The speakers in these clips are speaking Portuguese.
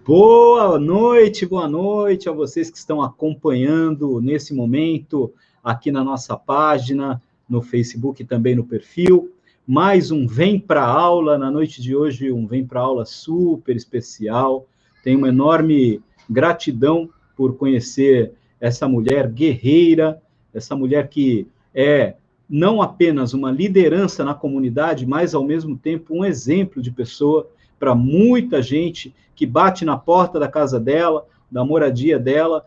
Boa noite a vocês que estão acompanhando nesse momento aqui na nossa página, no Facebook e também no perfil. Mais um Vem para Aula, na noite de hoje, um Vem para Aula super especial. Tenho uma enorme gratidão por conhecer essa mulher guerreira, essa mulher que é não apenas uma liderança na comunidade, mas ao mesmo tempo um exemplo de pessoa para muita gente que bate na porta da casa dela, da moradia dela,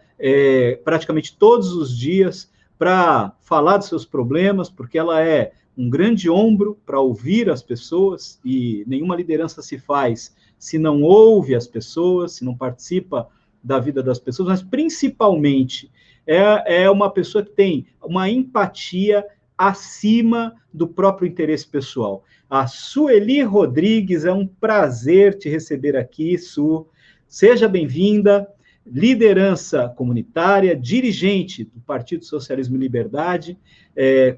praticamente todos os dias, para falar dos seus problemas, porque ela é um grande ombro para ouvir as pessoas, e nenhuma liderança se faz se não ouve as pessoas, se não participa da vida das pessoas, mas principalmente é uma pessoa que tem uma empatia acima do próprio interesse pessoal. A Sueli Rodrigues, é um prazer te receber aqui, Su. Seja bem-vinda, liderança comunitária, dirigente do Partido Socialismo e Liberdade,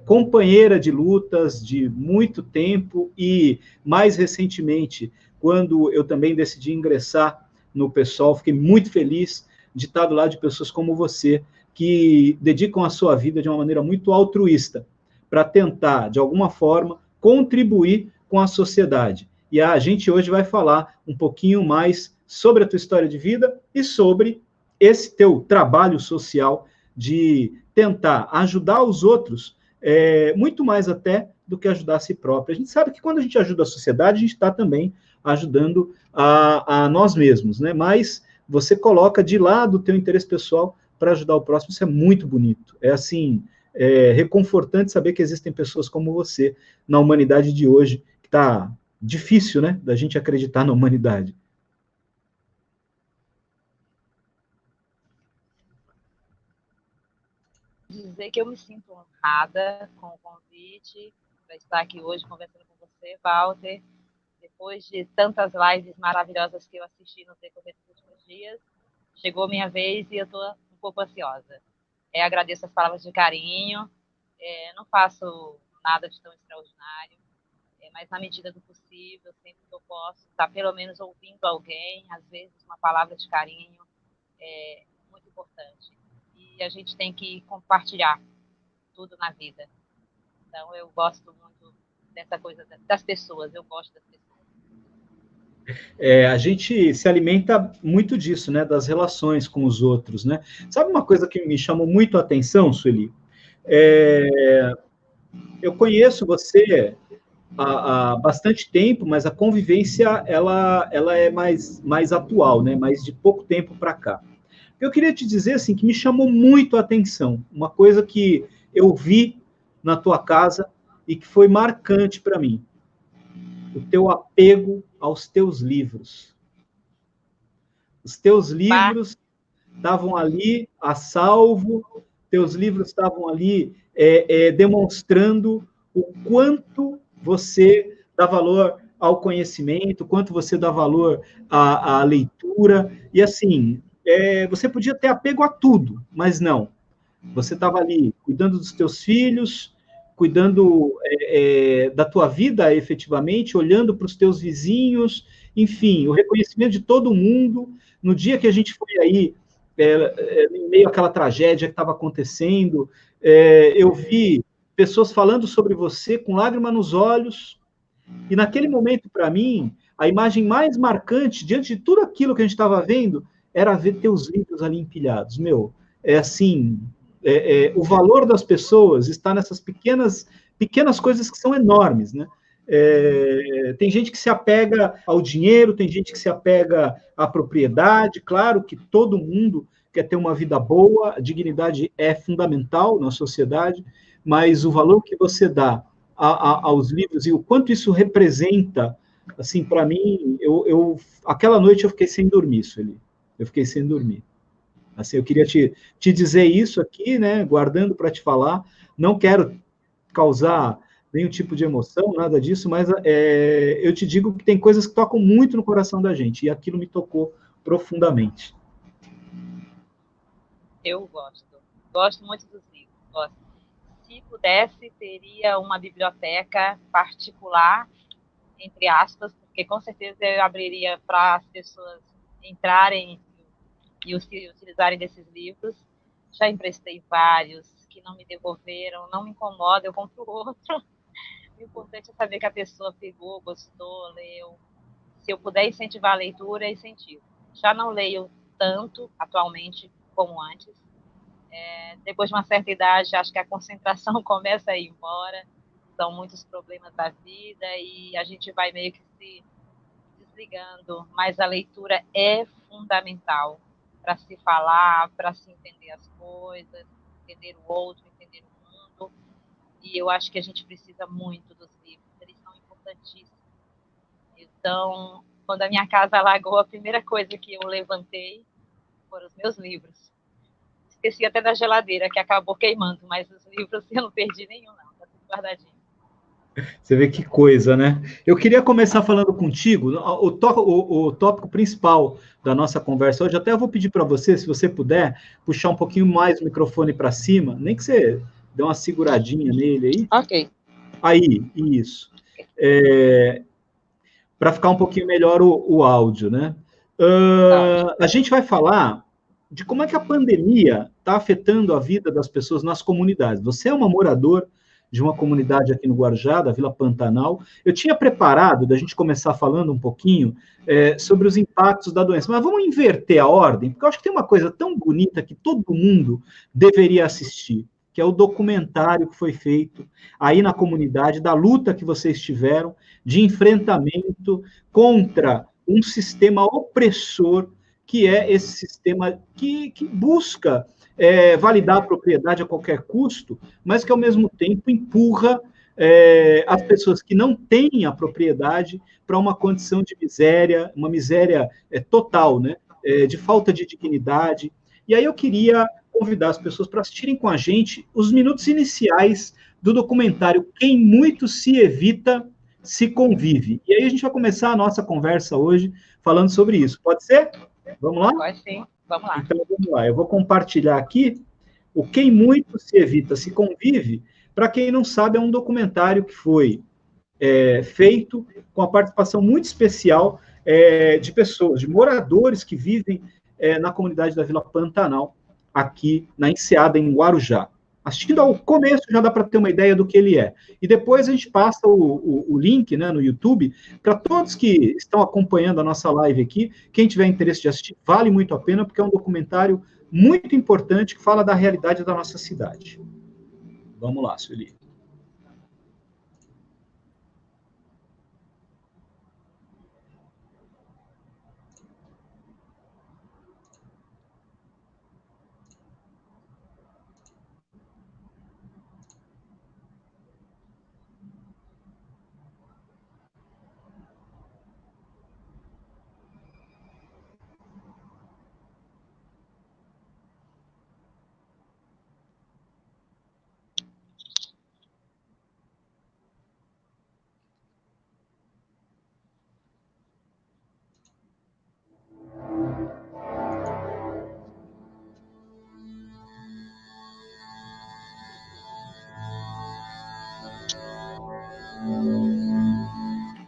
companheira de lutas de muito tempo e, mais recentemente, quando eu também decidi ingressar no PSOL, fiquei muito feliz de estar do lado de pessoas como você, que dedicam a sua vida de uma maneira muito altruísta para tentar, de alguma forma, contribuir com a sociedade. E a gente hoje vai falar um pouquinho mais sobre a tua história de vida e sobre esse teu trabalho social de tentar ajudar os outros, muito mais até do que ajudar a si próprio. A gente sabe que quando a gente ajuda a sociedade, a gente está também ajudando a nós mesmos, né? Mas você coloca de lado o teu interesse pessoal para ajudar o próximo, isso é muito bonito. É assim, reconfortante saber que existem pessoas como você na humanidade de hoje, que está difícil, né, da gente acreditar na humanidade. Dizer que eu me sinto honrada com o convite para estar aqui hoje conversando com você, Walter, depois de tantas lives maravilhosas que eu assisti no decorrer dos últimos dias. Chegou minha vez e eu estou um pouco ansiosa. Agradeço as palavras de carinho, não faço nada de tão extraordinário, mas na medida do possível, sempre que eu posso, estar pelo menos ouvindo alguém, às vezes uma palavra de carinho é muito importante. E a gente tem que compartilhar tudo na vida. Então, eu gosto muito dessa coisa das pessoas, eu gosto das pessoas. A gente se alimenta muito disso, né, das relações com os outros, né? Sabe uma coisa que me chamou muito a atenção, Sueli? Eu conheço você há bastante tempo, mas a convivência ela é mais atual, né? Mais de pouco tempo para cá. Eu queria te dizer assim que me chamou muito a atenção, uma coisa que eu vi na tua casa e que foi marcante para mim, o teu apego aos teus livros. Os teus livros estavam ali a salvo, teus livros estavam ali demonstrando o quanto você dá valor ao conhecimento, o quanto você dá valor à leitura, e assim, você podia ter apego a tudo, mas não. Você estava ali cuidando dos teus filhos, cuidando da tua vida efetivamente, olhando para os teus vizinhos, enfim, o reconhecimento de todo mundo. No dia que a gente foi aí, em meio àquela tragédia que estava acontecendo, eu vi pessoas falando sobre você com lágrima nos olhos, e naquele momento, para mim, a imagem mais marcante, diante de tudo aquilo que a gente estava vendo, era ver teus livros ali empilhados. Meu, é assim, o valor das pessoas está nessas pequenas coisas que são enormes, né? Tem gente que se apega ao dinheiro, tem gente que se apega à propriedade. Claro que todo mundo quer ter uma vida boa, a dignidade é fundamental na sociedade, mas o valor que você dá aos livros e o quanto isso representa, assim, para mim, aquela noite eu fiquei sem dormir, Sueli. Eu fiquei sem dormir. Assim, eu queria te dizer isso aqui, né, guardando para te falar. Não quero causar nenhum tipo de emoção, nada disso, mas eu te digo que tem coisas que tocam muito no coração da gente, e aquilo me tocou profundamente. Eu gosto muito dos livros, gosto. Se pudesse, teria uma biblioteca particular, entre aspas, porque com certeza eu abriria para as pessoas entrarem e utilizarem desses livros. Já emprestei vários que não me devolveram, não me incomoda, eu compro outro. O importante é saber que a pessoa pegou, gostou, leu. Se eu puder incentivar a leitura, incentivo. Já não leio tanto atualmente como antes. Depois de uma certa idade, acho que a concentração começa a ir embora. São muitos problemas da vida e a gente vai meio que se desligando. Mas a leitura é fundamental para se falar, para se entender as coisas, entender o outro, entender o mundo. E eu acho que a gente precisa muito dos livros. Eles são importantíssimos. Então, quando a minha casa alagou, a primeira coisa que eu levantei foram os meus livros. Esqueci até da geladeira, que acabou queimando, mas os livros eu não perdi nenhum, não. Está tudo guardadinho. Você vê que coisa, né? Eu queria começar falando contigo, o tópico principal da nossa conversa hoje, até eu vou pedir para você, se você puder, puxar um pouquinho mais o microfone para cima, nem que você dê uma seguradinha nele aí. Ok. Aí, isso. Para ficar um pouquinho melhor o áudio, né? A gente vai falar de como é que a pandemia está afetando a vida das pessoas nas comunidades. Você é uma morador de uma comunidade aqui no Guarujá, da Vila Pantanal. Eu tinha preparado da gente começar falando um pouquinho sobre os impactos da doença, mas vamos inverter a ordem, porque eu acho que tem uma coisa tão bonita que todo mundo deveria assistir, que é o documentário que foi feito aí na comunidade, da luta que vocês tiveram, de enfrentamento contra um sistema opressor, que é esse sistema que busca validar a propriedade a qualquer custo, mas que, ao mesmo tempo, empurra as pessoas que não têm a propriedade para uma condição de miséria, uma miséria total, né? De falta de dignidade. E aí eu queria convidar as pessoas para assistirem com a gente os minutos iniciais do documentário Quem Muito Se Evita, Se Convive. E aí a gente vai começar a nossa conversa hoje falando sobre isso. Pode ser? Vamos lá? Pode sim, vamos lá. Então, vamos lá. Eu vou compartilhar aqui o Quem Muito Se Evita, Se Convive. Para quem não sabe, é um documentário que foi feito com a participação muito especial de pessoas, de moradores que vivem na comunidade da Vila Pantanal, aqui na Enseada, em Guarujá. Assistindo ao começo, já dá para ter uma ideia do que ele é. E depois a gente passa o link, né, no YouTube para todos que estão acompanhando a nossa live aqui. Quem tiver interesse de assistir, vale muito a pena, porque é um documentário muito importante que fala da realidade da nossa cidade. Vamos lá, Sueli.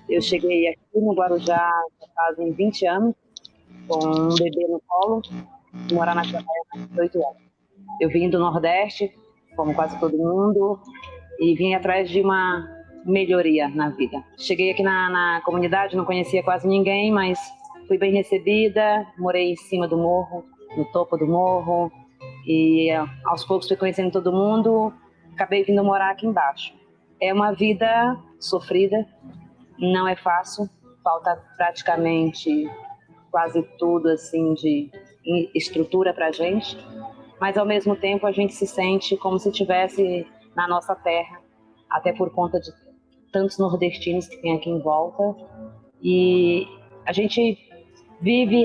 Eu cheguei aqui no Guarujá fazem 20 anos, com um bebê no colo, e morar na Canela há 18 anos. Eu vim do Nordeste, como quase todo mundo, e vim atrás de uma melhoria na vida. Cheguei aqui na comunidade, não conhecia quase ninguém, mas fui bem recebida, morei em cima do morro, no topo do morro, e aos poucos fui conhecendo todo mundo, acabei vindo morar aqui embaixo. É uma vida sofrida, não é fácil, falta praticamente quase tudo assim de estrutura para a gente, mas ao mesmo tempo a gente se sente como se estivesse na nossa terra, até por conta de tantos nordestinos que tem aqui em volta, e a gente vive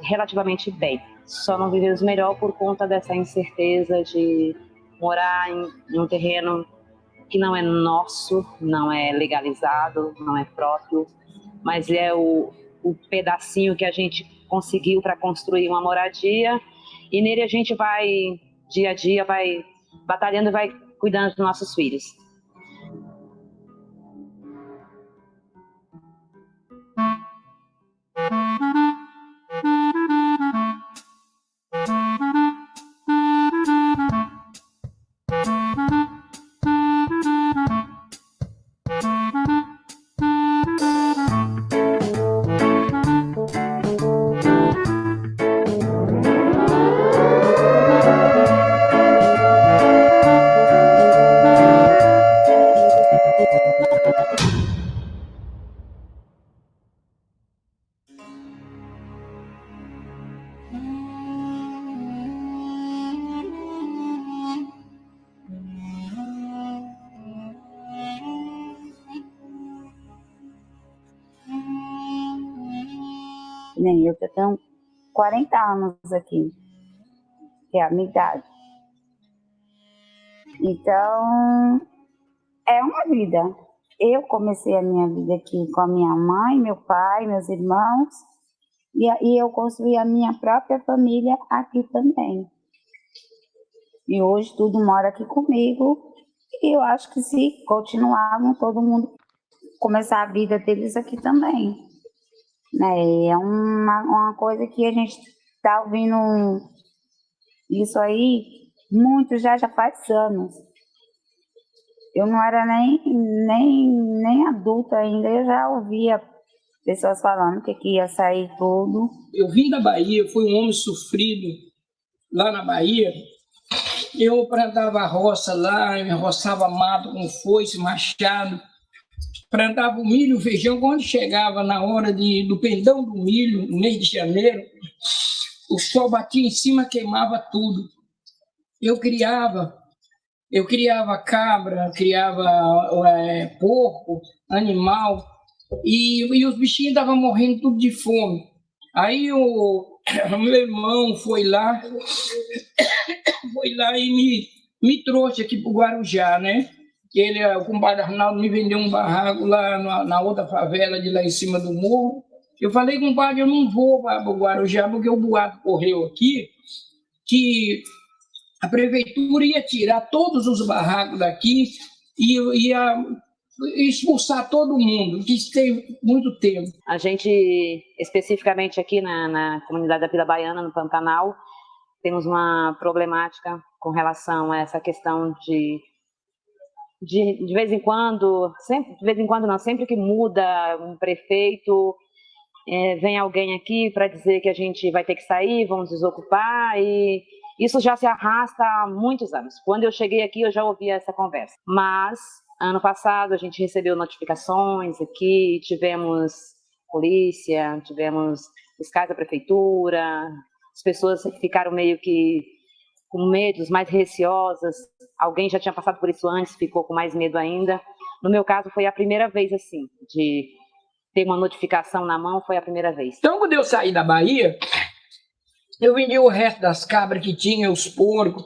relativamente bem, só não vivemos melhor por conta dessa incerteza de morar em um terreno que não é nosso, não é legalizado, não é próprio, mas é o pedacinho que a gente conseguiu para construir uma moradia, e nele a gente vai, dia a dia, vai batalhando e vai cuidando dos nossos filhos. nem eu, que eu tenho 40 anos aqui, que é a minha idade. Então, é uma vida. Eu comecei a minha vida aqui com a minha mãe, meu pai, meus irmãos, e eu construí a minha própria família aqui também. E hoje tudo mora aqui comigo, e eu acho que se continuarmos, todo mundo começar a vida deles aqui também. Né? É uma coisa que a gente está ouvindo isso aí muito já faz anos. Eu não era nem adulta ainda, eu já ouvia pessoas falando que ia sair tudo. Eu vim da Bahia, fui um homem sofrido lá na Bahia. Eu plantava roça lá, eu roçava mato com foice, machado, plantava o milho, o feijão. Quando chegava na hora do pendão do milho, no mês de janeiro, o sol batia em cima, queimava tudo. Eu criava cabra, criava porco, animal, e os bichinhos estavam morrendo tudo de fome. Aí o meu irmão foi lá e me trouxe aqui para o Guarujá, né? O compadre Arnaldo me vendeu um barraco lá na outra favela de lá em cima do morro. Eu falei, compadre, eu não vou para o Guarujá, porque o boato correu aqui que a prefeitura ia tirar todos os barracos daqui e ia expulsar todo mundo, que tem muito tempo. A gente, especificamente aqui na comunidade da Vila Baiana, no Pantanal, temos uma problemática com relação a essa questão de vez em quando, sempre que muda um prefeito, vem alguém aqui para dizer que a gente vai ter que sair, vamos desocupar, e isso já se arrasta há muitos anos. Quando eu cheguei aqui, eu já ouvia essa conversa. Mas, ano passado, a gente recebeu notificações aqui, tivemos polícia, tivemos fiscais da prefeitura, as pessoas ficaram meio que com medos, mais receosas. Alguém já tinha passado por isso antes, ficou com mais medo ainda. No meu caso, foi a primeira vez, assim, de ter uma notificação na mão, foi a primeira vez. Então, quando eu saí da Bahia, eu vendi o resto das cabras que tinha, os porcos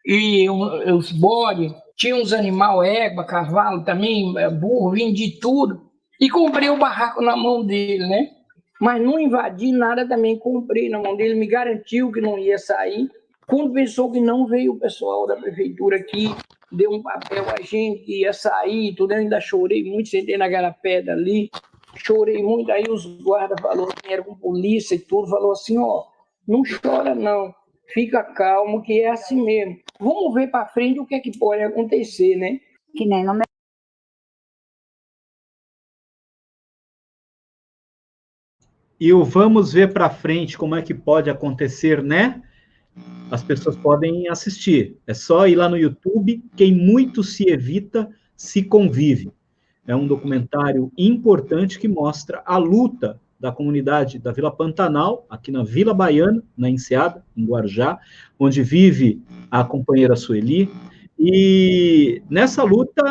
e os bodes, tinha uns animais, égua, cavalo também, burro, vendi tudo. E comprei o barraco na mão dele, né? Mas não invadi nada também, comprei na mão dele, me garantiu que não ia sair. Quando pensou que não, veio o pessoal da prefeitura aqui, deu um papel a gente que ia sair, tudo, eu ainda chorei muito, sentei naquela pedra ali, chorei muito. Aí os guardas falaram, era com polícia e tudo, falou assim, ó, não chora não, fica calmo que é assim mesmo. Vamos ver para frente o que é que pode acontecer, né? Que nem no meu. E o vamos ver para frente como é que pode acontecer, né? As pessoas podem assistir. É só ir lá no YouTube. Quem muito se evita, se convive. É um documentário importante que mostra a luta da comunidade da Vila Pantanal, aqui na Vila Baiana, na Enseada, em Guarujá, onde vive a companheira Sueli. E nessa luta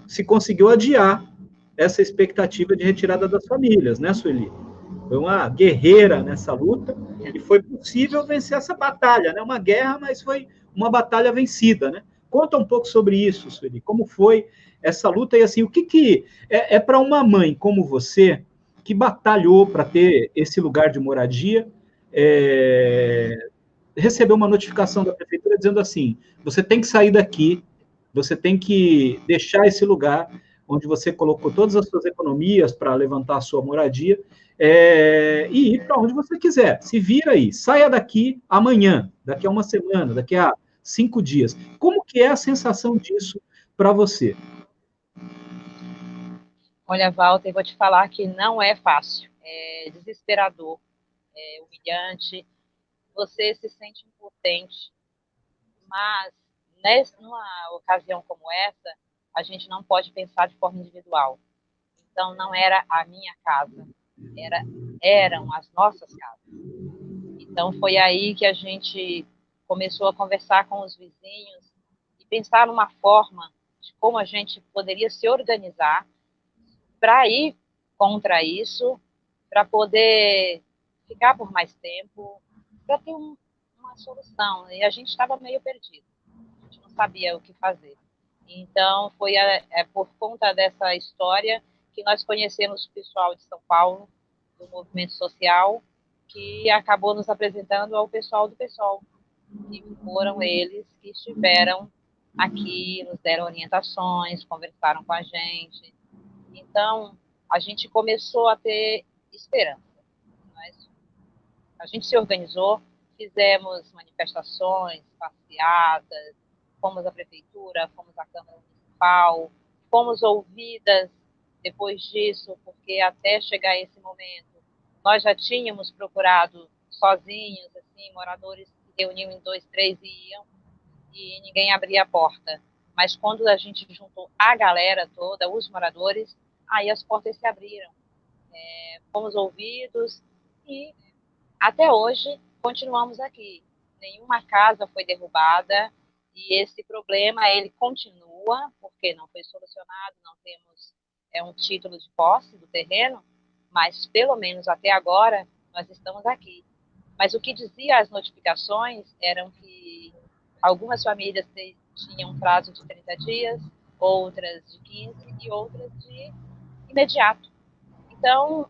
se conseguiu adiar essa expectativa de retirada das famílias, né, Sueli? Foi uma guerreira nessa luta e foi possível vencer essa batalha, né? Uma guerra, mas foi uma batalha vencida, né? Conta um pouco sobre isso, Sueli. Como foi essa luta e assim, o que é para uma mãe como você que batalhou para ter esse lugar de moradia, recebeu uma notificação da prefeitura dizendo assim: você tem que sair daqui, você tem que deixar esse lugar onde você colocou todas as suas economias para levantar a sua moradia, e ir para onde você quiser. Se vira aí, saia daqui amanhã, daqui a uma semana, daqui a 5 dias. Como que é a sensação disso para você? Olha, Walter, vou te falar que não é fácil, é desesperador, é humilhante, você se sente impotente, mas numa ocasião como essa, a gente não pode pensar de forma individual. Então, não era a minha casa, eram as nossas casas. Então, foi aí que a gente começou a conversar com os vizinhos e pensar numa forma de como a gente poderia se organizar para ir contra isso, para poder ficar por mais tempo para ter uma solução. E a gente estava meio perdido, a gente não sabia o que fazer. Então, foi por conta dessa história que nós conhecemos o pessoal de São Paulo, do movimento social, que acabou nos apresentando ao pessoal do PSOL. E foram eles que estiveram aqui, nos deram orientações, conversaram com a gente. Então, a gente começou a ter esperança. A gente se organizou, fizemos manifestações, passeadas, fomos à prefeitura, fomos à Câmara Municipal, fomos ouvidas depois disso, porque até chegar esse momento, nós já tínhamos procurado sozinhos, assim, moradores se reuniam em 2, 3 e iam, e ninguém abria a porta. Mas quando a gente juntou a galera toda, os moradores, aí as portas se abriram. Fomos ouvidos e até hoje continuamos aqui. Nenhuma casa foi derrubada e esse problema ele continua, porque não foi solucionado, não temos um título de posse do terreno, mas pelo menos até agora nós estamos aqui. Mas o que dizia as notificações eram que algumas famílias tinham um prazo de 30 dias, outras de 15 e outras de imediato. Então,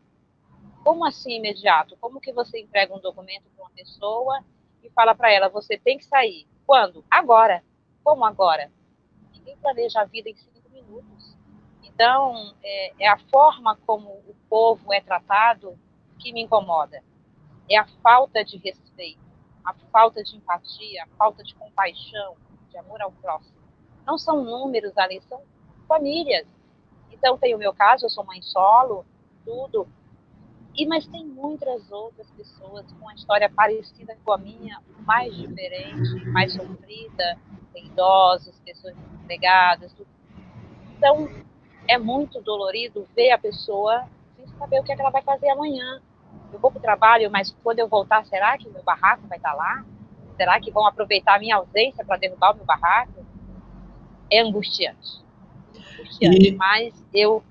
como assim imediato? Como que você entrega um documento para uma pessoa e fala para ela, você tem que sair? Quando? Agora. Como agora? Ninguém planeja a vida em 5 minutos. Então, é a forma como o povo é tratado que me incomoda. É a falta de respeito, a falta de empatia, a falta de compaixão, de amor ao próximo. Não são números ali, são famílias. Então, tem o meu caso, eu sou mãe solo, tudo. Mas tem muitas outras pessoas com uma história parecida com a minha, mais diferente, mais sofrida, tem idosos, pessoas desempregadas, tudo. Então, é muito dolorido ver a pessoa sem saber o que ela vai fazer amanhã. Eu vou para o trabalho, mas quando eu voltar, será que o meu barraco vai estar lá? Será que vão aproveitar a minha ausência para derrubar o meu barraco? É angustiante. Mas eu...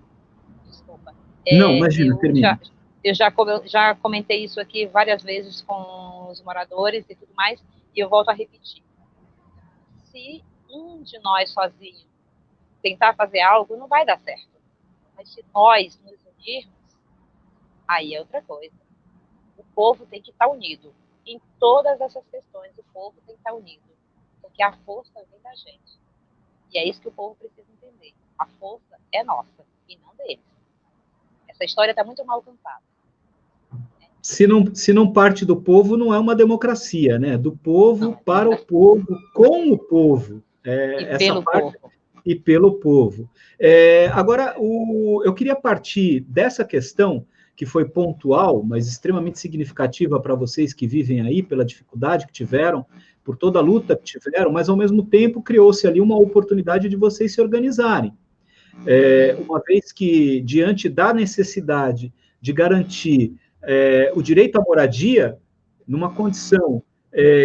Desculpa. Não, imagina, termina. Eu já comentei isso aqui várias vezes com os moradores e tudo mais, e eu volto a repetir. Se um de nós sozinho tentar fazer algo, não vai dar certo. Mas se nós nos unirmos, aí é outra coisa. O povo tem que estar unido. Em todas essas questões, o povo tem que estar unido. Porque a força vem da gente. E é isso que o povo precisa entender. A força é nossa e não deles. Essa história está muito mal cantada. Se não parte do povo, não é uma democracia, né? Do povo para o povo, com o povo. E pelo povo. Agora, eu queria partir dessa questão, que foi pontual, mas extremamente significativa para vocês que vivem aí, pela dificuldade que tiveram, por toda a luta que tiveram, mas, ao mesmo tempo, criou-se ali uma oportunidade de vocês se organizarem. Uma vez que, diante da necessidade de garantir o direito à moradia, numa condição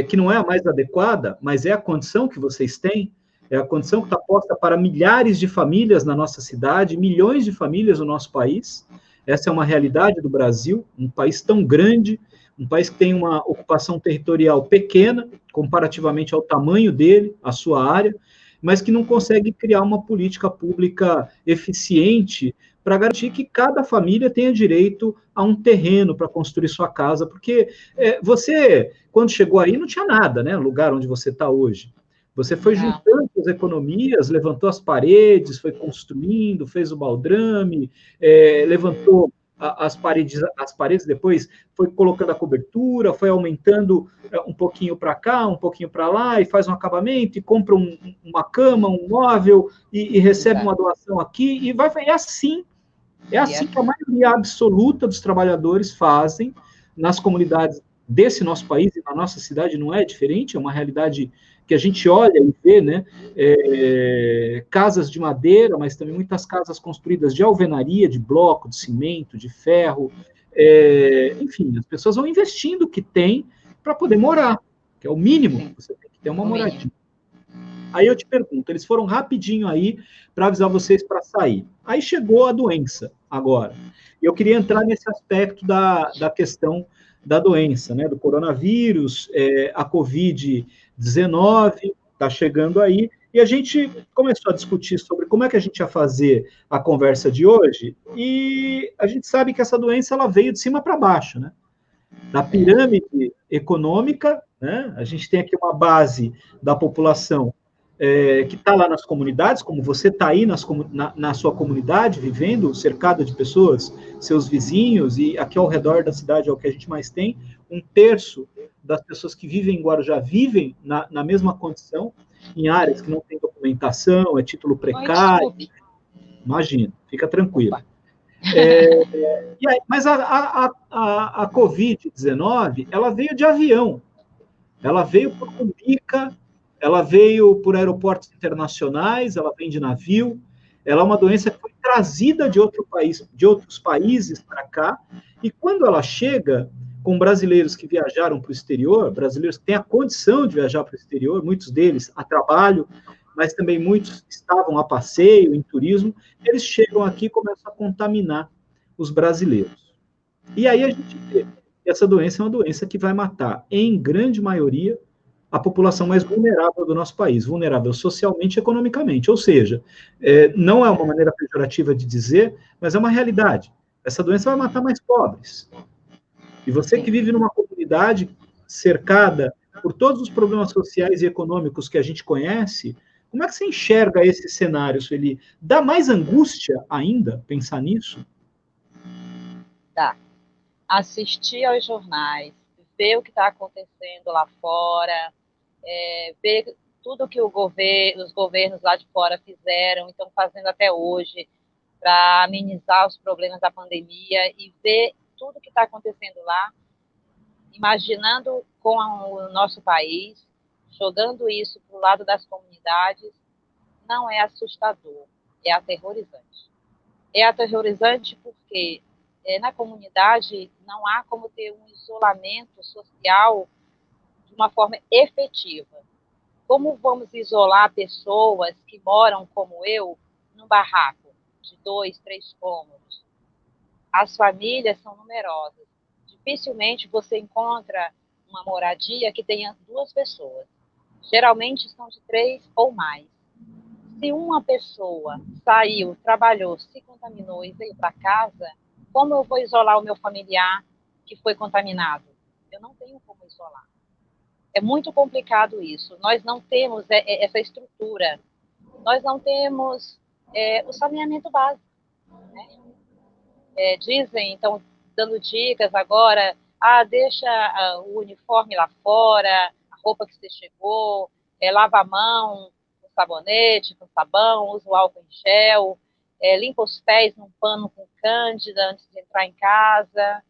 que não é a mais adequada, mas é a condição que vocês têm, é a condição que está posta para milhares de famílias na nossa cidade, milhões de famílias no nosso país. Essa é uma realidade do Brasil, um país tão grande, um país que tem uma ocupação territorial pequena, comparativamente ao tamanho dele, à sua área, mas que não consegue criar uma política pública eficiente para garantir que cada família tenha direito a um terreno para construir sua casa, porque você, quando chegou aí, não tinha nada, né, no lugar onde você está hoje. Você foi juntando as economias, levantou as paredes, foi construindo, fez o baldrame, levantou as paredes, depois foi colocando a cobertura, foi aumentando um pouquinho para cá, um pouquinho para lá, e faz um acabamento, e compra uma cama, um móvel, e recebe uma doação aqui, e vai. É assim que a maioria absoluta dos trabalhadores fazem nas comunidades desse nosso país, e na nossa cidade não é diferente, é uma realidade que a gente olha e vê, né, casas de madeira, mas também muitas casas construídas de alvenaria, de bloco, de cimento, de ferro, enfim, as pessoas vão investindo o que tem para poder morar, que é o mínimo que você tem que ter uma moradia. Aí eu te pergunto, eles foram rapidinho aí para avisar vocês para sair. Aí chegou a doença agora. Eu queria entrar nesse aspecto da questão da doença, né, do coronavírus, a Covid-19 está chegando aí, e a gente começou a discutir sobre como é que a gente ia fazer a conversa de hoje, e a gente sabe que essa doença ela veio de cima para baixo, né? Da pirâmide econômica, né? A gente tem aqui uma base da população que está lá nas comunidades, como você está aí na sua comunidade, vivendo, cercado de pessoas, seus vizinhos, e aqui ao redor da cidade é o que a gente mais tem, 1/3 das pessoas que vivem em Guarujá vivem na mesma condição, em áreas que não tem documentação, é título precário. Imagina, fica tranquilo. Mas a Covid-19, ela veio de avião, ela veio por cumbica, ela veio por aeroportos internacionais, ela vem de navio, ela é uma doença que foi trazida de outros países para cá, e quando ela chega com brasileiros que viajaram para o exterior, brasileiros que têm a condição de viajar para o exterior, muitos deles a trabalho, mas também muitos estavam a passeio, em turismo, eles chegam aqui e começam a contaminar os brasileiros. E aí a gente vê que essa doença é uma doença que vai matar, em grande maioria, a população mais vulnerável do nosso país, vulnerável socialmente e economicamente. Ou seja, não é uma maneira pejorativa de dizer, mas é uma realidade. Essa doença vai matar mais pobres. E você que vive numa comunidade cercada por todos os problemas sociais e econômicos que a gente conhece, como é que você enxerga esse cenário, Sueli? Dá mais angústia ainda pensar nisso? Dá. Assistir aos jornais, ver o que está acontecendo lá fora, ver tudo que os governos lá de fora fizeram, estão fazendo até hoje para amenizar os problemas da pandemia, e ver tudo que está acontecendo lá, imaginando com o nosso país, jogando isso para o lado das comunidades, não é assustador, é aterrorizante. É aterrorizante porque na comunidade não há como ter um isolamento social de uma forma efetiva. Como vamos isolar pessoas que moram, como eu, num barraco de 2, 3 cômodos? As famílias são numerosas. Dificilmente você encontra uma moradia que tenha 2 pessoas. Geralmente são de 3 ou mais. Se uma pessoa saiu, trabalhou, se contaminou e veio para casa, como eu vou isolar o meu familiar que foi contaminado? Eu não tenho como isolar. É muito complicado isso. Nós não temos essa estrutura. Nós não temos o saneamento básico. Né? Dizem, então, dando dicas agora, deixa o uniforme lá fora, a roupa que você chegou, lava a mão com sabonete, com sabão, usa o álcool em gel, limpa os pés num pano com cândida antes de entrar em casa.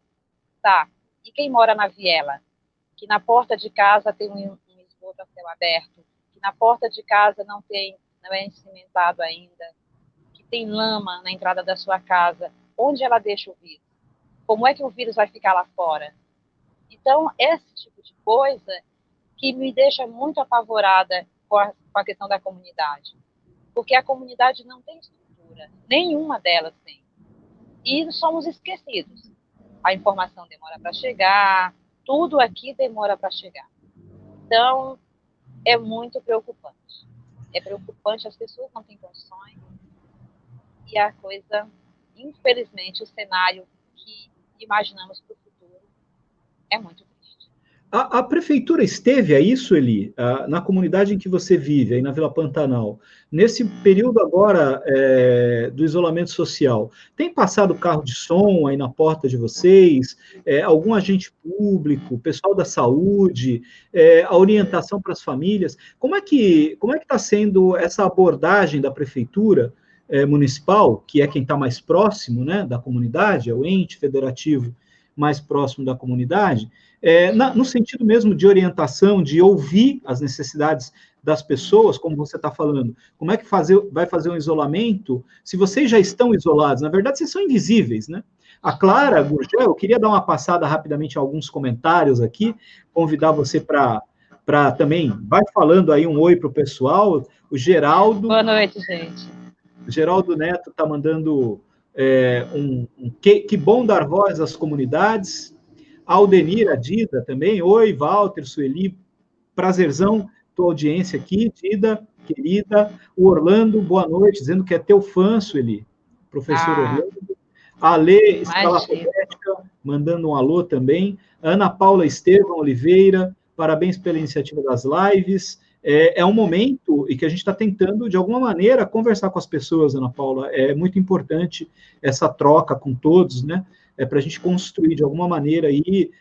Tá. E quem mora na viela? Que na porta de casa tem um esgoto a céu aberto, que na porta de casa não é cimentado ainda, que tem lama na entrada da sua casa. Onde ela deixa o vírus? Como é que o vírus vai ficar lá fora? Então, esse tipo de coisa que me deixa muito apavorada com a questão da comunidade. Porque a comunidade não tem estrutura, nenhuma delas tem. E somos esquecidos. A informação demora para chegar, tudo aqui demora para chegar. Então, é muito preocupante. É preocupante, as pessoas não têm condições. E a coisa, infelizmente, o cenário que imaginamos para o futuro é muito triste. A prefeitura esteve aí, Sueli, na comunidade em que você vive, aí na Vila Pantanal, nesse período agora do isolamento social, tem passado carro de som aí na porta de vocês, algum agente público, pessoal da saúde, a orientação para as famílias? Como é que está sendo essa abordagem da prefeitura municipal, que é quem está mais próximo, né, da comunidade, é o ente federativo mais próximo da comunidade, no sentido mesmo de orientação, de ouvir as necessidades das pessoas, como você está falando. Como é que vai fazer um isolamento se vocês já estão isolados? Na verdade, vocês são invisíveis, né? A Clara Gurgel, eu queria dar uma passada rapidamente em alguns comentários aqui, convidar você para também, vai falando aí um oi para o pessoal. O Geraldo... Boa noite, gente. O Geraldo Neto está mandando... que bom dar voz às comunidades. A Aldenir, a Dida também. Oi, Walter, Sueli, prazerzão, tua audiência aqui, Dida, querida. O Orlando, boa noite, dizendo que é teu fã, Sueli. Professor Orlando. A Lê, Escala Alfabética, mandando um alô também. Ana Paula Estevam Oliveira, parabéns pela iniciativa das lives. É um momento em que a gente está tentando, de alguma maneira, conversar com as pessoas, Ana Paula. É muito importante essa troca com todos, né? Para a gente construir, de alguma maneira, aí,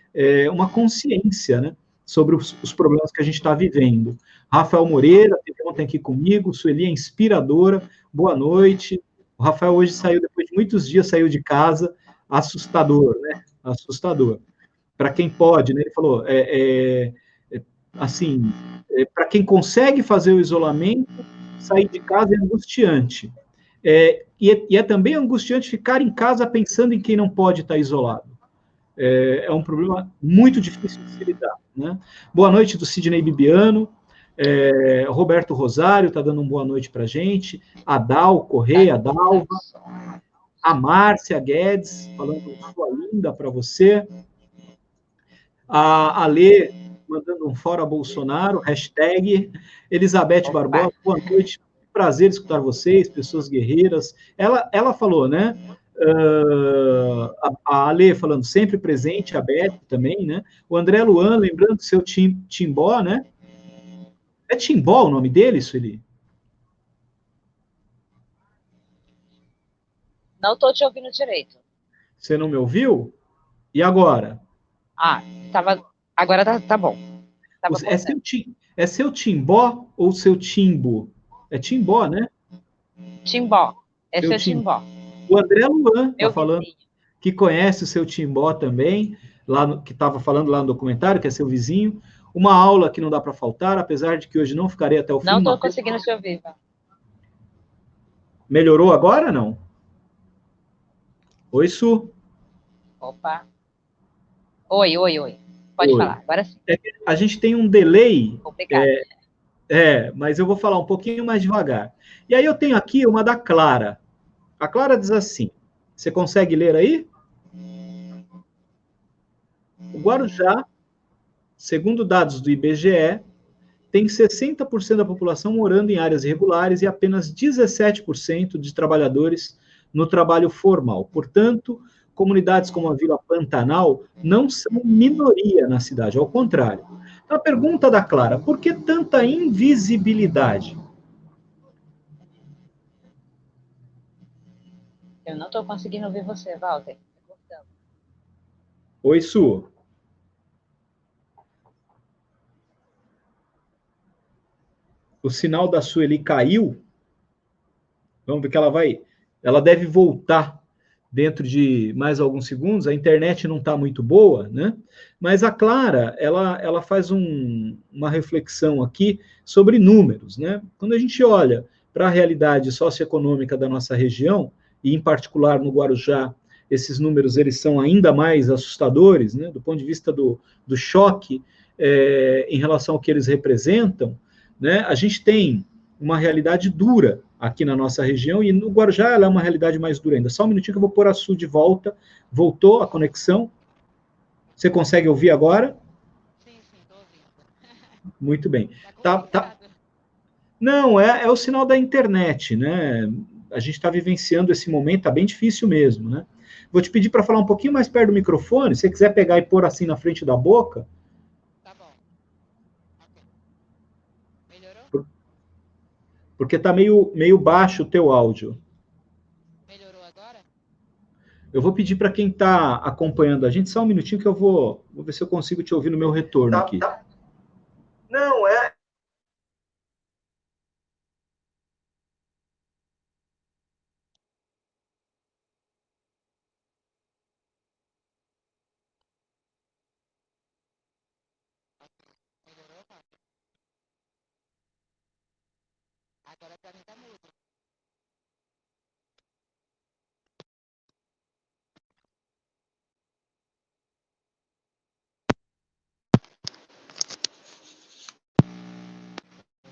uma consciência, né? Sobre os problemas que a gente está vivendo. Rafael Moreira, que ontem aqui comigo, Sueli é inspiradora, boa noite. O Rafael hoje saiu, depois de muitos dias, saiu de casa, assustador, né? Assustador. Para quem pode, né? Ele falou, assim, para quem consegue fazer o isolamento, sair de casa é angustiante. E é também angustiante ficar em casa pensando em quem não pode estar isolado. É um problema muito difícil de se lidar. Né? Boa noite do Sidney Bibiano, Roberto Rosário está dando uma boa noite para a gente, a Dal Correia, a Dalva, a Márcia Guedes, falando sua linda para você, a Lê, mandando um fora Bolsonaro, hashtag, Elizabeth Barbosa, boa noite, prazer escutar vocês, pessoas guerreiras. Ela falou, né? A Ale falando sempre presente, a Beth também, né? O André Luan, lembrando do seu Timbó, né? É Timbó o nome dele, Sueli? Não estou te ouvindo direito. Você não me ouviu? E agora? Agora tá bom. É seu Timbó ou seu Timbo? É Timbó, né? Timbó. É seu Timbó. O André Luan está falando que conhece o seu Timbó também, que estava falando lá no documentário, que é seu vizinho. Uma aula que não dá para faltar, apesar de que hoje não ficarei até o fim. Não estou conseguindo te ouvir. Melhorou agora, não? Oi, Su. Opa. Oi. Pode falar, agora sim. A gente tem um delay. Complicado. Mas eu vou falar um pouquinho mais devagar. E aí eu tenho aqui uma da Clara. A Clara diz assim, você consegue ler aí? O Guarujá, segundo dados do IBGE, tem 60% da população morando em áreas irregulares e apenas 17% de trabalhadores no trabalho formal. Portanto, comunidades como a Vila Pantanal não são minoria na cidade, ao contrário. Então, a pergunta da Clara, por que tanta invisibilidade? Eu não estou conseguindo ouvir você, Walter. Oi, Su. O sinal da Sueli caiu. Vamos ver que ela deve voltar dentro de mais alguns segundos. A internet não está muito boa, né? Mas a Clara, ela faz uma reflexão aqui sobre números, né? Quando a gente olha para a realidade socioeconômica da nossa região, e em particular no Guarujá, esses números eles são ainda mais assustadores, né? Do ponto de vista do choque em relação ao que eles representam, né? A gente tem uma realidade dura aqui na nossa região, e no Guarujá ela é uma realidade mais dura ainda. Só um minutinho que eu vou pôr a Su de volta. Voltou a conexão? Você consegue ouvir agora? Sim, estou ouvindo. Muito bem. Tá. Não, é o sinal da internet, né? A gente está vivenciando esse momento, tá bem difícil mesmo, né? Vou te pedir para falar um pouquinho mais perto do microfone, se você quiser pegar e pôr assim na frente da boca. Tá bom. Okay. Melhorou? Porque tá meio baixo o teu áudio. Melhorou agora? Eu vou pedir para quem está acompanhando a gente, só um minutinho que eu vou ver se eu consigo te ouvir no meu retorno aqui. Não, Melhorou, Walter? Agora para mim tá mudo.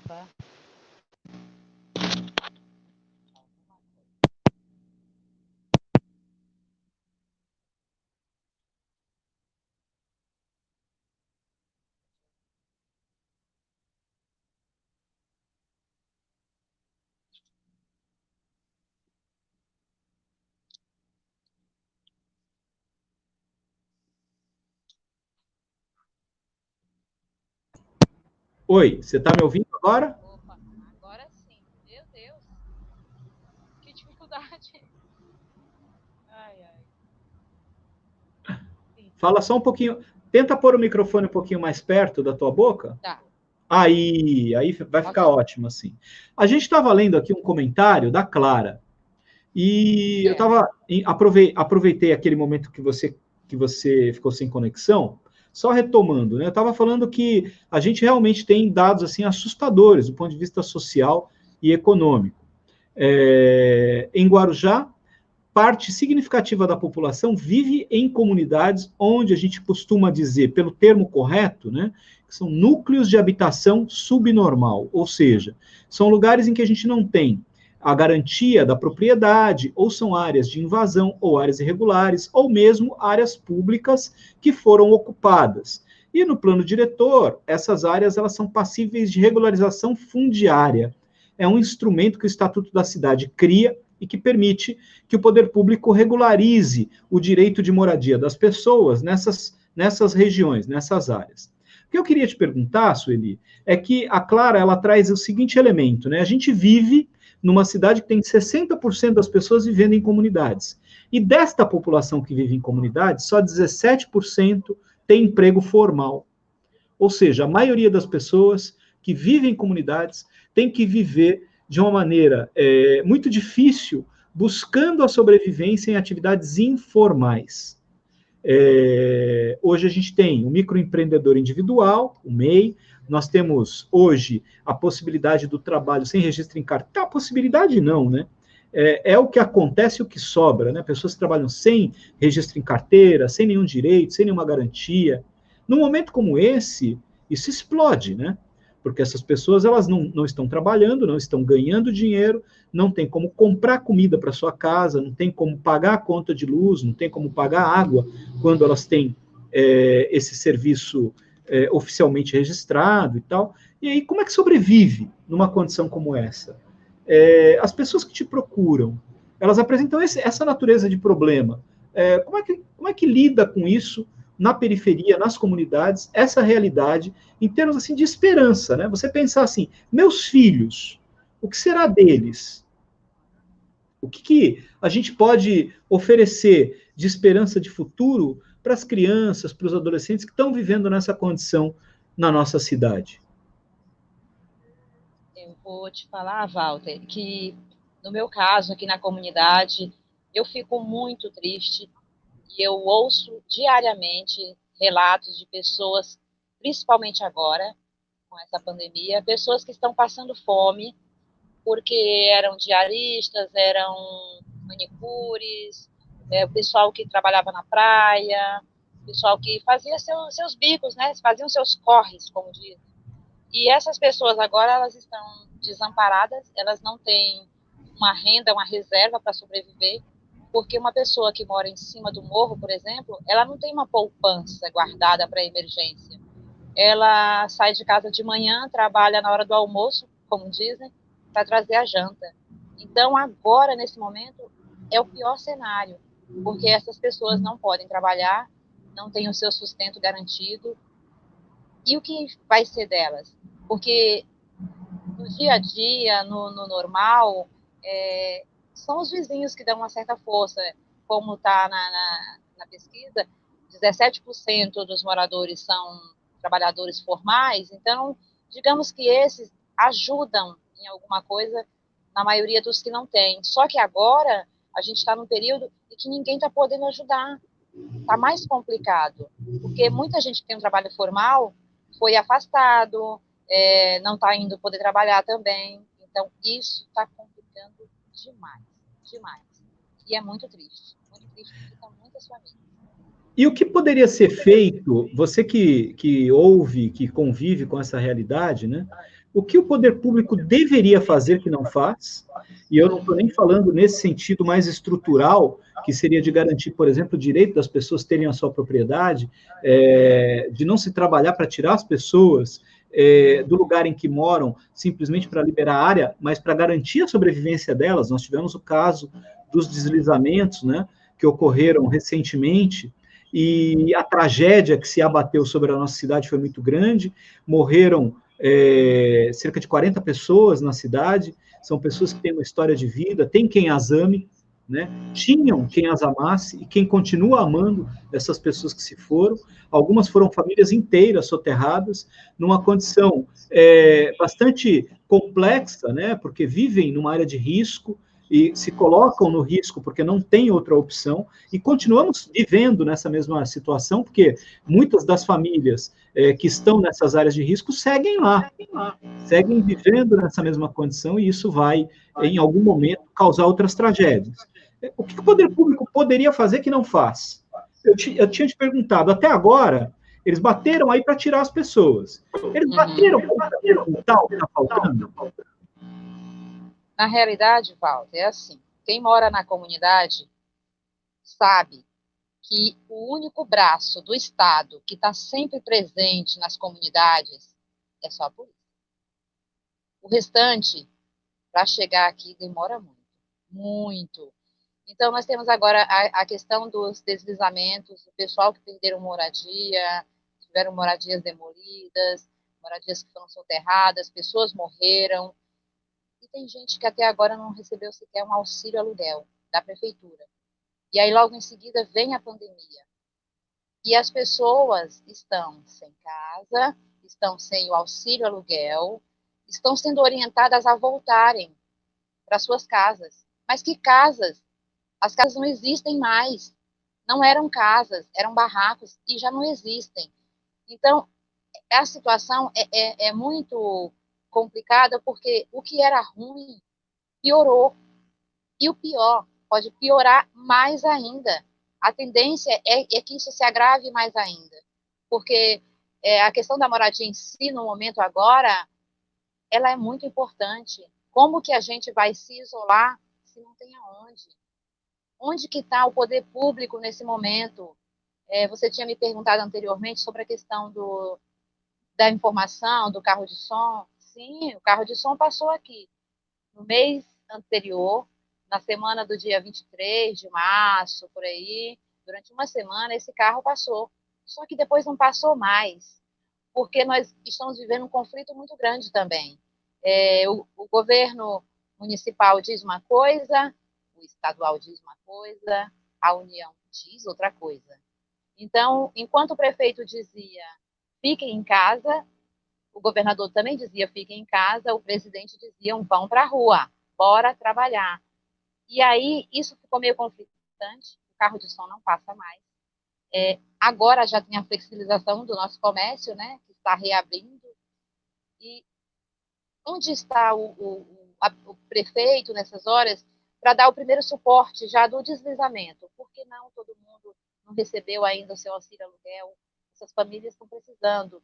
Opa. Oi, você está me ouvindo agora? Opa, agora sim. Meu Deus. Que dificuldade. Ai, ai. Sim, Fala só um pouquinho. Tenta pôr o microfone um pouquinho mais perto da tua boca. tá. Aí vai ficar ótimo assim. A gente estava lendo aqui um comentário da Clara. E eu aproveitei aquele momento que você ficou sem conexão, só retomando, né? Eu estava falando que a gente realmente tem dados assim assustadores do ponto de vista social e econômico. Em Guarujá, parte significativa da população vive em comunidades onde a gente costuma dizer, pelo termo correto, né, que são núcleos de habitação subnormal, ou seja, são lugares em que a gente não tem a garantia da propriedade, ou são áreas de invasão, ou áreas irregulares, ou mesmo áreas públicas que foram ocupadas. E no plano diretor, essas áreas elas são passíveis de regularização fundiária. É um instrumento que o Estatuto da Cidade cria e que permite que o poder público regularize o direito de moradia das pessoas nessas regiões, nessas áreas. O que eu queria te perguntar, Sueli, é que a Clara ela traz o seguinte elemento, né? A gente vive numa cidade que tem 60% das pessoas vivendo em comunidades. E desta população que vive em comunidades, só 17% tem emprego formal. Ou seja, a maioria das pessoas que vivem em comunidades tem que viver de uma maneira muito difícil, buscando a sobrevivência em atividades informais. Hoje a gente tem o microempreendedor individual, o MEI, nós temos hoje a possibilidade do trabalho sem registro em carteira. A possibilidade não, né? É o que acontece e o que sobra, né? Pessoas que trabalham sem registro em carteira, sem nenhum direito, sem nenhuma garantia. Num momento como esse, isso explode, né? Porque essas pessoas elas não estão trabalhando, não estão ganhando dinheiro, não tem como comprar comida para sua casa, não tem como pagar a conta de luz, não tem como pagar água quando elas têm esse serviço oficialmente registrado e tal. E aí, como é que sobrevive numa condição como essa? As pessoas que te procuram, elas apresentam essa natureza de problema. Como é que lida com isso na periferia, nas comunidades, essa realidade, em termos assim, de esperança, né? Você pensar assim, meus filhos, o que será deles? O que a gente pode oferecer de esperança de futuro para as crianças, para os adolescentes que estão vivendo nessa condição na nossa cidade? Eu vou te falar, Walter, que no meu caso, aqui na comunidade, eu fico muito triste e eu ouço diariamente relatos de pessoas, principalmente agora, com essa pandemia, pessoas que estão passando fome porque eram diaristas, eram manicures, o pessoal que trabalhava na praia, o pessoal que fazia seus bicos, né? Faziam seus corres, como dizem. E essas pessoas agora, elas estão desamparadas, elas não têm uma renda, uma reserva para sobreviver, porque uma pessoa que mora em cima do morro, por exemplo, ela não tem uma poupança guardada para emergência. Ela sai de casa de manhã, trabalha na hora do almoço, como dizem, para trazer a janta. Então, agora, nesse momento, é o pior cenário, porque essas pessoas não podem trabalhar, não têm o seu sustento garantido. E o que vai ser delas? Porque no dia a dia, no normal, são os vizinhos que dão uma certa força, como está na pesquisa, 17% dos moradores são trabalhadores formais, então, digamos que esses ajudam em alguma coisa na maioria dos que não têm. Só que agora a gente está num período em que ninguém está podendo ajudar. Está mais complicado, porque muita gente que tem um trabalho formal foi afastado, não está indo poder trabalhar também. Então, isso está complicando demais, demais. E é muito triste porque são muitas famílias. E o que poderia ser feito, você que ouve, que convive com essa realidade, né? O que o poder público deveria fazer que não faz? E eu não estou nem falando nesse sentido mais estrutural, que seria de garantir, por exemplo, o direito das pessoas terem a sua propriedade, de não se trabalhar para tirar as pessoas do lugar em que moram, simplesmente para liberar a área, mas para garantir a sobrevivência delas. Nós tivemos o caso dos deslizamentos, né, que ocorreram recentemente, e a tragédia que se abateu sobre a nossa cidade foi muito grande, morreram cerca de 40 pessoas na cidade, são pessoas que têm uma história de vida, tem quem as ame, né? Tinham quem as amasse e quem continua amando essas pessoas que se foram. Algumas foram famílias inteiras soterradas, numa condição bastante complexa, né? Porque vivem numa área de risco e se colocam no risco porque não tem outra opção, e continuamos vivendo nessa mesma situação, porque muitas das famílias que estão nessas áreas de risco seguem lá, seguem vivendo nessa mesma condição, e isso vai, em algum momento, causar outras tragédias. O que o poder público poderia fazer que não faz? Eu tinha te perguntado, até agora, eles bateram aí para tirar as pessoas. Eles bateram para perguntar o que está faltando? Na realidade, Walter, é assim, quem mora na comunidade sabe que o único braço do Estado que está sempre presente nas comunidades é só a polícia. O restante, para chegar aqui, demora muito, muito. Então, nós temos agora a questão dos deslizamentos, o pessoal que perderam moradia, tiveram moradias demolidas, moradias que foram soterradas, pessoas morreram. E tem gente que até agora não recebeu sequer um auxílio aluguel da prefeitura. E aí, logo em seguida, vem a pandemia. E as pessoas estão sem casa, estão sem o auxílio aluguel, estão sendo orientadas a voltarem para suas casas. Mas que casas? As casas não existem mais. Não eram casas, eram barracos e já não existem. Então, a situação é muito complicada, porque o que era ruim piorou. E o pior pode piorar mais ainda. A tendência é que isso se agrave mais ainda. Porque a questão da moradia em si, no momento agora, ela é muito importante. Como que a gente vai se isolar se não tem aonde? Onde que está o poder público nesse momento? Você tinha me perguntado anteriormente sobre a questão da informação, do carro de som. Sim, o carro de som passou aqui. No mês anterior, na semana do dia 23 de março, por aí, durante uma semana, esse carro passou. Só que depois não passou mais, porque nós estamos vivendo um conflito muito grande também. O governo municipal diz uma coisa, o estadual diz uma coisa, a União diz outra coisa. Então, enquanto o prefeito dizia fiquem em casa, o governador também dizia fiquem em casa, o presidente dizia vão para a rua, bora trabalhar. E aí, isso ficou meio conflitante, o carro de som não passa mais. Agora já tem a flexibilização do nosso comércio, né, que está reabrindo. E onde está o prefeito nessas horas para dar o primeiro suporte já do deslizamento? Porque não todo mundo não recebeu ainda o seu auxílio aluguel, essas famílias estão precisando.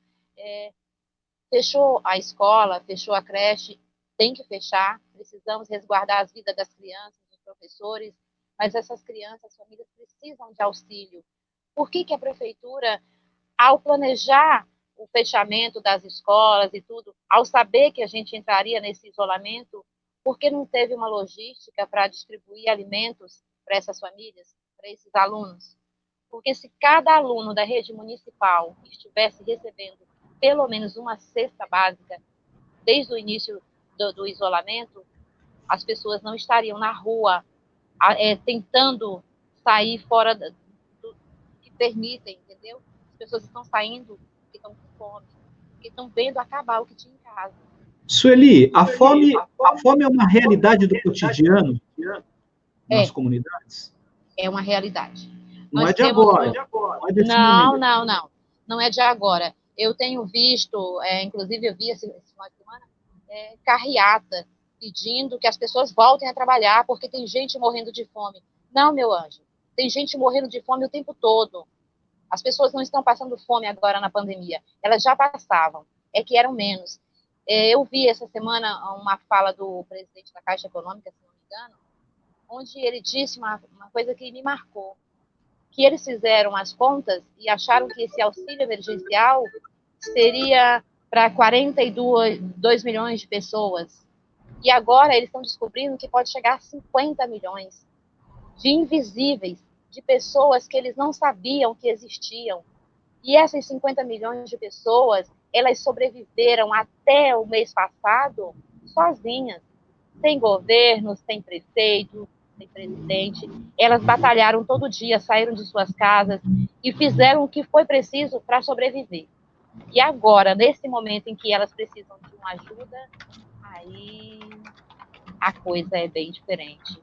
Fechou a escola, fechou a creche, tem que fechar, precisamos resguardar as vidas das crianças, dos professores, mas essas crianças, as famílias precisam de auxílio. Por que a prefeitura, ao planejar o fechamento das escolas e tudo, ao saber que a gente entraria nesse isolamento, por que não teve uma logística para distribuir alimentos para essas famílias, para esses alunos? Porque se cada aluno da rede municipal estivesse recebendo pelo menos uma cesta básica desde o início do isolamento, as pessoas não estariam na rua tentando sair fora do que permitem, entendeu? As pessoas estão saindo porque estão com fome, porque estão vendo acabar o que tinha em casa. Sueli, a fome é uma realidade do cotidiano nas comunidades? É uma realidade. Não é de agora. Não é de agora. Eu tenho visto, inclusive eu vi esse final de semana, carreata pedindo que as pessoas voltem a trabalhar porque tem gente morrendo de fome. Não, meu anjo, tem gente morrendo de fome o tempo todo. As pessoas não estão passando fome agora na pandemia. Elas já passavam, é que eram menos. Eu vi essa semana uma fala do presidente da Caixa Econômica, se não me engano, onde ele disse uma coisa que me marcou, que eles fizeram as contas e acharam que esse auxílio emergencial seria para 42 milhões de pessoas. E agora eles estão descobrindo que pode chegar a 50 milhões de invisíveis, de pessoas que eles não sabiam que existiam. E essas 50 milhões de pessoas, elas sobreviveram até o mês passado sozinhas, sem governo, sem prefeito, sem presidente. Elas batalharam todo dia, saíram de suas casas e fizeram o que foi preciso para sobreviver. E agora, nesse momento em que elas precisam de uma ajuda, aí a coisa é bem diferente.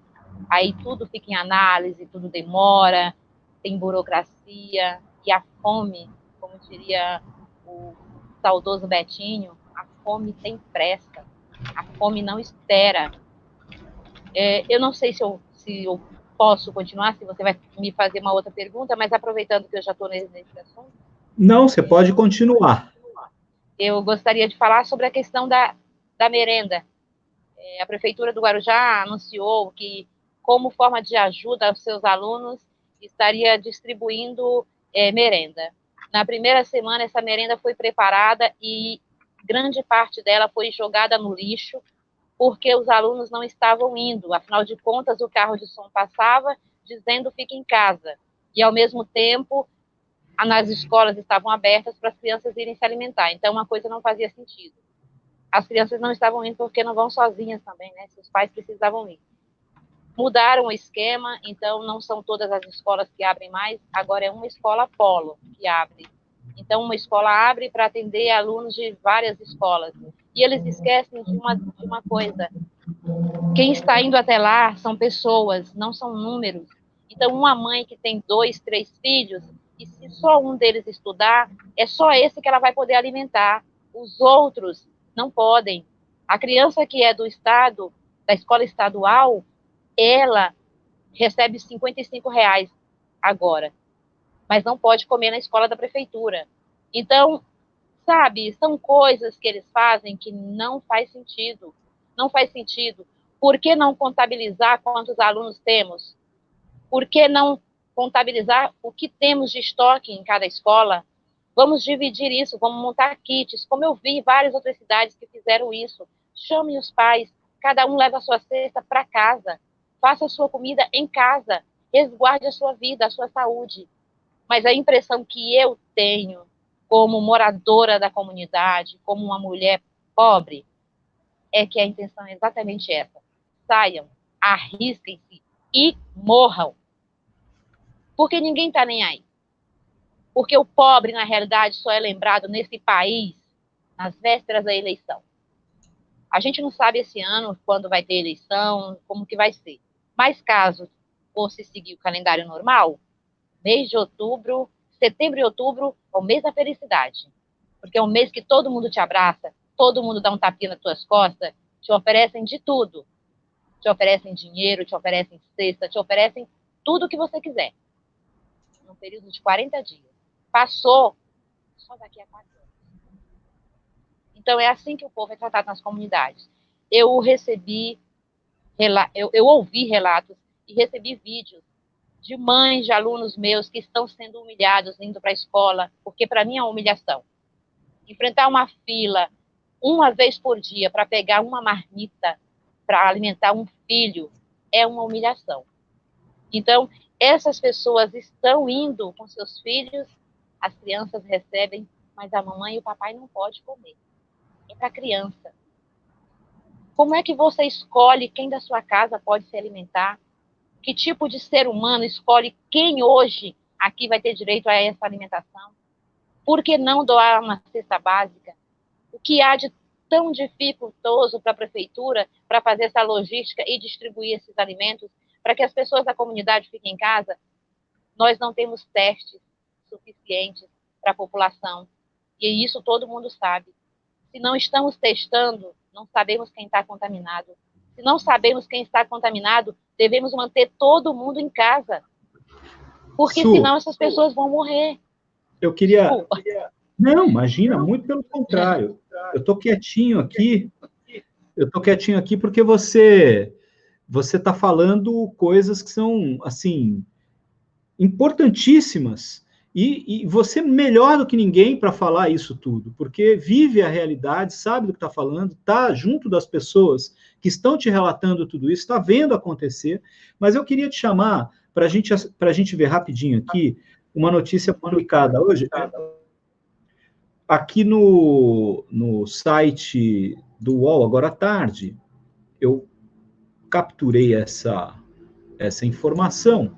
Aí tudo fica em análise, tudo demora, tem burocracia, e a fome, como diria o saudoso Betinho, a fome tem pressa, a fome não espera. Eu não sei se eu posso continuar, se você vai me fazer uma outra pergunta, mas aproveitando que eu já estou nesse assunto. Não, você pode continuar. Eu gostaria de falar sobre a questão da merenda. A Prefeitura do Guarujá anunciou que, como forma de ajuda aos seus alunos, estaria distribuindo merenda. Na primeira semana, essa merenda foi preparada e grande parte dela foi jogada no lixo, porque os alunos não estavam indo. Afinal de contas, o carro de som passava dizendo fique em casa. E, ao mesmo tempo, nas escolas estavam abertas para as crianças irem se alimentar. Então, uma coisa não fazia sentido. As crianças não estavam indo porque não vão sozinhas também, né? Seus pais precisavam ir. Mudaram o esquema, então não são todas as escolas que abrem mais, agora é uma escola polo que abre. Então, uma escola abre para atender alunos de várias escolas. E eles esquecem de uma coisa. Quem está indo até lá são pessoas, não são números. Então, uma mãe que tem 2, 3 filhos, e se só um deles estudar, é só esse que ela vai poder alimentar. Os outros não podem. A criança que é do estado, da escola estadual, ela recebe R$55 agora, mas não pode comer na escola da prefeitura. Então, sabe, são coisas que eles fazem que não faz sentido. Não faz sentido. Por que não contabilizar quantos alunos temos? Por que não contabilizar o que temos de estoque em cada escola? Vamos dividir isso, vamos montar kits, como eu vi em várias outras cidades que fizeram isso. Chamem os pais, cada um leva a sua cesta para casa, faça a sua comida em casa, resguarde a sua vida, a sua saúde. Mas a impressão que eu tenho, como moradora da comunidade, como uma mulher pobre, é que a intenção é exatamente essa. Saiam, arrisquem-se e morram. Porque ninguém está nem aí. Porque o pobre, na realidade, só é lembrado nesse país nas vésperas da eleição. A gente não sabe esse ano quando vai ter eleição, como que vai ser. Mas caso fosse seguir o calendário normal, mês de outubro, setembro e outubro é o mês da felicidade. Porque é um mês que todo mundo te abraça, todo mundo dá um tapinha nas tuas costas, te oferecem de tudo. Te oferecem dinheiro, te oferecem cesta, te oferecem tudo o que você quiser. Num período de 40 dias. Passou só daqui a 4 anos. Então, é assim que o povo é tratado nas comunidades. Eu ouvi relatos e recebi vídeos de mães de alunos meus que estão sendo humilhados indo para a escola, porque para mim é uma humilhação. Enfrentar uma fila uma vez por dia para pegar uma marmita para alimentar um filho é uma humilhação. Então, essas pessoas estão indo com seus filhos, as crianças recebem, mas a mamãe e o papai não podem comer. É para a criança. Como é que você escolhe quem da sua casa pode se alimentar? Que tipo de ser humano escolhe quem hoje aqui vai ter direito a essa alimentação? Por que não doar uma cesta básica? O que há de tão dificultoso para a prefeitura para fazer essa logística e distribuir esses alimentos para que as pessoas da comunidade fiquem em casa? Nós não temos testes suficientes para a população. E isso todo mundo sabe. Se não estamos testando, não sabemos quem está contaminado. Se não sabemos quem está contaminado, devemos manter todo mundo em casa. Porque senão essas pessoas vão morrer. Eu queria... Não, imagina, muito pelo contrário. Eu estou quietinho aqui. Porque você está falando coisas que são, assim, importantíssimas. E você melhor do que ninguém para falar isso tudo, porque vive a realidade, sabe do que está falando, está junto das pessoas que estão te relatando tudo isso, está vendo acontecer. Mas eu queria te chamar para a gente ver rapidinho aqui uma notícia publicada hoje. aqui no site do UOL, agora à tarde, eu capturei essa informação.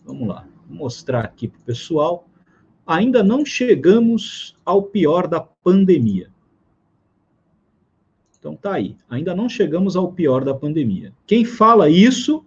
Vamos lá, vou mostrar aqui para o pessoal. Ainda não chegamos ao pior da pandemia. Então tá aí, ainda não chegamos ao pior da pandemia. Quem fala isso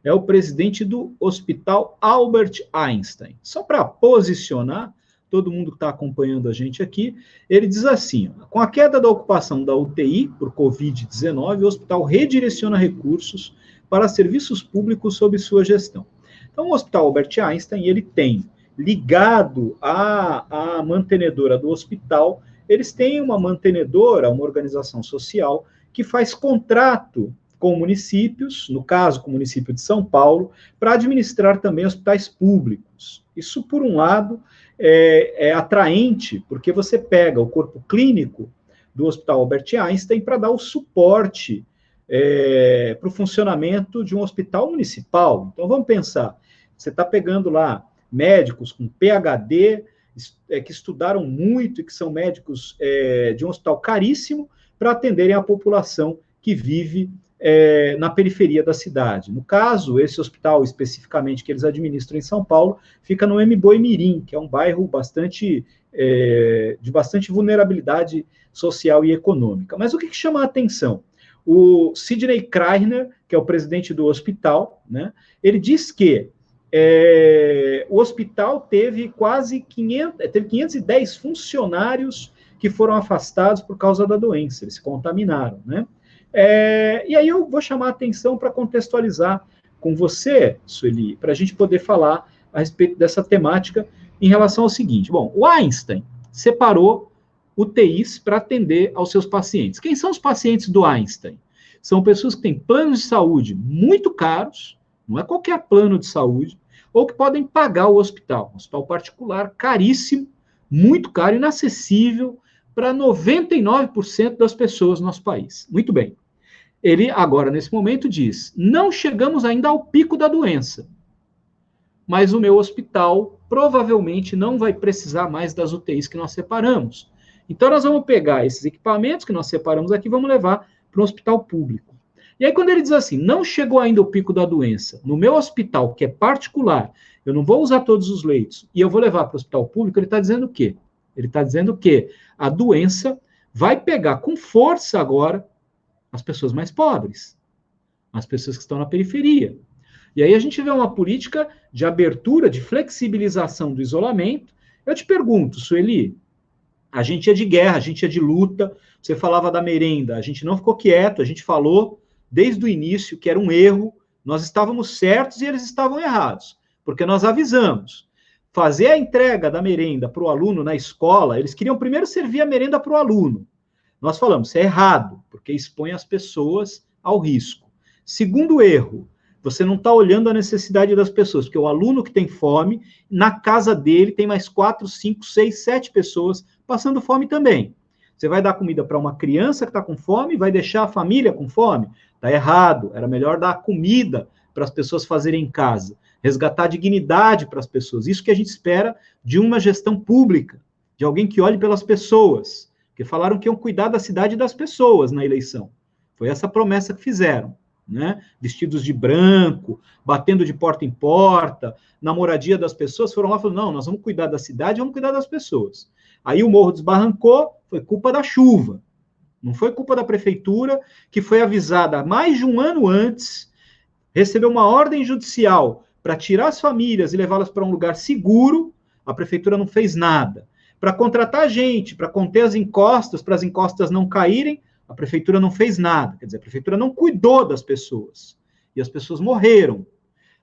é o presidente do Hospital Albert Einstein. Só para posicionar todo mundo que está acompanhando a gente aqui, ele diz assim, ó, com a queda da ocupação da UTI por Covid-19, o hospital redireciona recursos para serviços públicos sob sua gestão. Então, o Hospital Albert Einstein, ele tem, ligado à mantenedora do hospital, eles têm uma mantenedora, uma organização social, que faz contrato com municípios, no caso com o município de São Paulo, para administrar também hospitais públicos. Isso, por um lado, é atraente, porque você pega o corpo clínico do Hospital Albert Einstein para dar o suporte para o funcionamento de um hospital municipal. Então, vamos pensar, você está pegando lá médicos com PhD, que estudaram muito e que são médicos de um hospital caríssimo, para atenderem a população que vive na periferia da cidade. No caso, esse hospital especificamente que eles administram em São Paulo, fica no Mboi-Mirim, que é um bairro de bastante vulnerabilidade social e econômica. Mas o que chama a atenção? O Sidney Kreiner, que é o presidente do hospital, né, ele diz que o hospital teve quase 510 funcionários que foram afastados por causa da doença, eles se contaminaram, né? E aí eu vou chamar a atenção para contextualizar com você, Sueli, para a gente poder falar a respeito dessa temática em relação ao seguinte. Bom, o Einstein separou UTIs para atender aos seus pacientes. Quem são os pacientes do Einstein? São pessoas que têm planos de saúde muito caros, não é qualquer plano de saúde, ou que podem pagar o hospital. Um hospital particular, caríssimo, muito caro, inacessível para 99% das pessoas no nosso país. Muito bem. Ele, agora, nesse momento, diz, não chegamos ainda ao pico da doença, mas o meu hospital provavelmente não vai precisar mais das UTIs que nós separamos. Então, nós vamos pegar esses equipamentos que nós separamos aqui e vamos levar para um hospital público. E aí, quando ele diz assim, não chegou ainda o pico da doença, no meu hospital, que é particular, eu não vou usar todos os leitos e eu vou levar para o hospital público, ele está dizendo o quê? Ele está dizendo que a doença vai pegar com força agora as pessoas mais pobres, as pessoas que estão na periferia. E aí a gente vê uma política de abertura, de flexibilização do isolamento. Eu te pergunto, Sueli, a gente é de guerra, a gente é de luta, você falava da merenda, a gente não ficou quieto, a gente falou desde o início que era um erro, nós estávamos certos e eles estavam errados, porque nós avisamos. Fazer a entrega da merenda para o aluno na escola, eles queriam primeiro servir a merenda para o aluno. Nós falamos, isso é errado, porque expõe as pessoas ao risco. Segundo erro, você não está olhando a necessidade das pessoas, porque o aluno que tem fome, na casa dele tem mais 4, 5, 6, 7 pessoas passando fome também. Você vai dar comida para uma criança que está com fome, vai deixar a família com fome? Está errado, era melhor dar comida para as pessoas fazerem em casa, resgatar a dignidade para as pessoas. Isso que a gente espera de uma gestão pública, de alguém que olhe pelas pessoas, porque falaram que iam cuidar da cidade e das pessoas na eleição. Foi essa promessa que fizeram, né? Vestidos de branco, batendo de porta em porta, na moradia das pessoas, foram lá e falaram, não, nós vamos cuidar da cidade, vamos cuidar das pessoas. Aí o morro desbarrancou, foi culpa da chuva, não foi culpa da prefeitura, que foi avisada mais de um ano antes, recebeu uma ordem judicial para tirar as famílias e levá-las para um lugar seguro, a prefeitura não fez nada. Para contratar gente, para conter as encostas, para as encostas não caírem, a prefeitura não fez nada. Quer dizer, a prefeitura não cuidou das pessoas. E as pessoas morreram.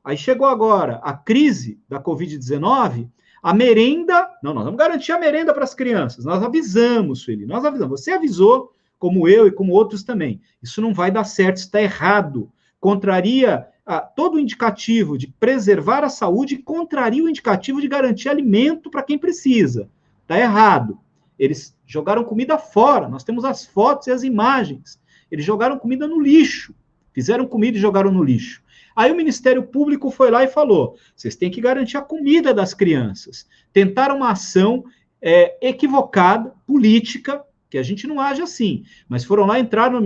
Aí chegou agora a crise da Covid-19, a merenda... Não, nós vamos garantir a merenda para as crianças. Nós avisamos, Sueli, nós avisamos. Você avisou, como eu e como outros também. Isso não vai dar certo, está errado. Contraria todo o indicativo de preservar a saúde e contraria o indicativo de garantir alimento para quem precisa. Está errado. Eles jogaram comida fora. Nós temos as fotos e as imagens. Eles jogaram comida no lixo. Fizeram comida e jogaram no lixo. Aí o Ministério Público foi lá e falou, vocês têm que garantir a comida das crianças. Tentaram uma ação equivocada, política, que a gente não age assim, mas foram lá, entraram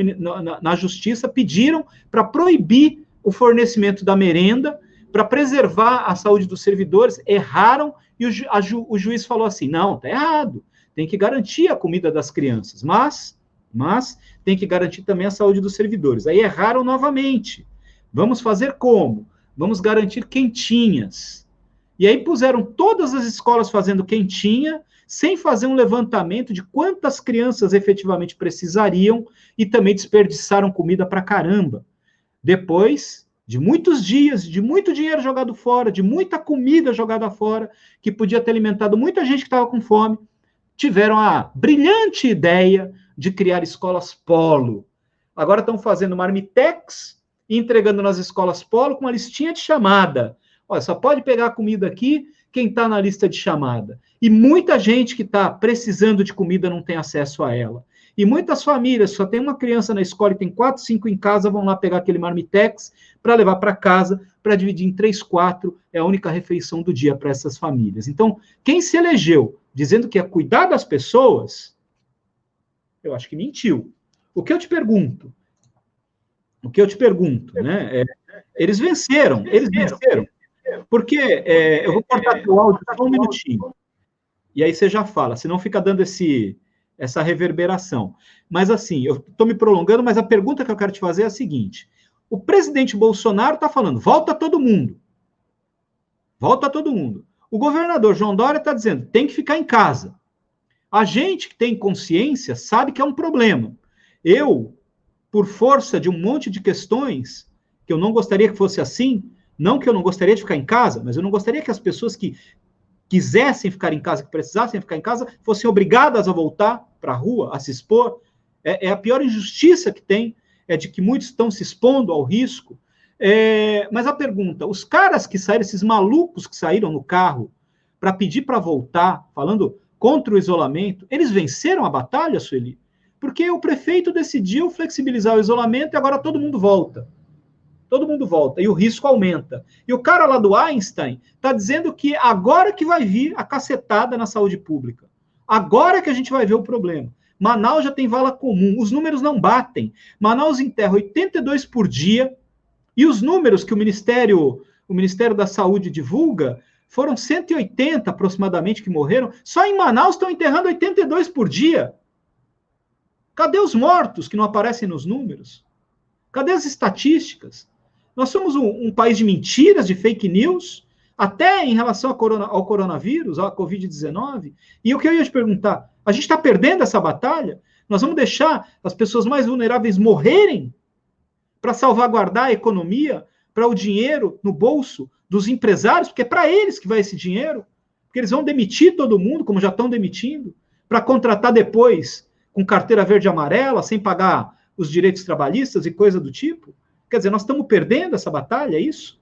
na justiça, pediram para proibir o fornecimento da merenda, para preservar a saúde dos servidores, erraram, e o juiz falou assim, não, está errado, tem que garantir a comida das crianças, mas tem que garantir também a saúde dos servidores. Aí erraram novamente. Vamos fazer como? Vamos garantir quentinhas. E aí puseram todas as escolas fazendo quentinha, sem fazer um levantamento de quantas crianças efetivamente precisariam, e também desperdiçaram comida para caramba. Depois de muitos dias, de muito dinheiro jogado fora, de muita comida jogada fora, que podia ter alimentado muita gente que estava com fome, tiveram a brilhante ideia de criar escolas polo. Agora estão fazendo marmitex e entregando nas escolas polo com uma listinha de chamada. Olha, só pode pegar a comida aqui quem está na lista de chamada. E muita gente que está precisando de comida não tem acesso a ela. E muitas famílias, só tem uma criança na escola e tem 4, 5 em casa, vão lá pegar aquele marmitex para levar para casa, para dividir em 3, 4, é a única refeição do dia para essas famílias. Então, quem se elegeu dizendo que ia cuidar das pessoas, eu acho que mentiu. O que eu te pergunto, né? Eles venceram. Porque, eu vou cortar o áudio só um minutinho, e aí você já fala, senão fica dando essa reverberação. Mas assim, eu estou me prolongando, mas a pergunta que eu quero te fazer é a seguinte, o presidente Bolsonaro está falando, volta todo mundo. O governador João Dória está dizendo, tem que ficar em casa. A gente que tem consciência sabe que é um problema. Eu, por força de um monte de questões, que eu não gostaria que fosse assim, não que eu não gostaria de ficar em casa, mas eu não gostaria que as pessoas que quisessem ficar em casa, que precisassem ficar em casa, fossem obrigadas a voltar para a rua, a se expor. É a pior injustiça que tem, é de que muitos estão se expondo ao risco. Mas a pergunta, os caras que saíram, esses malucos que saíram no carro para pedir para voltar, falando contra o isolamento, eles venceram a batalha, Sueli? Porque o prefeito decidiu flexibilizar o isolamento e agora todo mundo volta. E o risco aumenta. E o cara lá do Einstein está dizendo que agora que vai vir a cacetada na saúde pública. Agora que a gente vai ver o problema. Manaus já tem vala comum, os números não batem. Manaus enterra 82 por dia, e os números que o Ministério da Saúde divulga foram 180 aproximadamente que morreram. Só em Manaus estão enterrando 82 por dia. Cadê os mortos que não aparecem nos números? Cadê as estatísticas? Nós somos um país de mentiras, de fake news, até em relação ao coronavírus, à Covid-19. E o que eu ia te perguntar, a gente está perdendo essa batalha? Nós vamos deixar as pessoas mais vulneráveis morrerem para salvaguardar a economia, para o dinheiro no bolso dos empresários, porque é para eles que vai esse dinheiro, porque eles vão demitir todo mundo, como já estão demitindo, para contratar depois com carteira verde e amarela, sem pagar os direitos trabalhistas e coisa do tipo? Quer dizer, nós estamos perdendo essa batalha, é isso?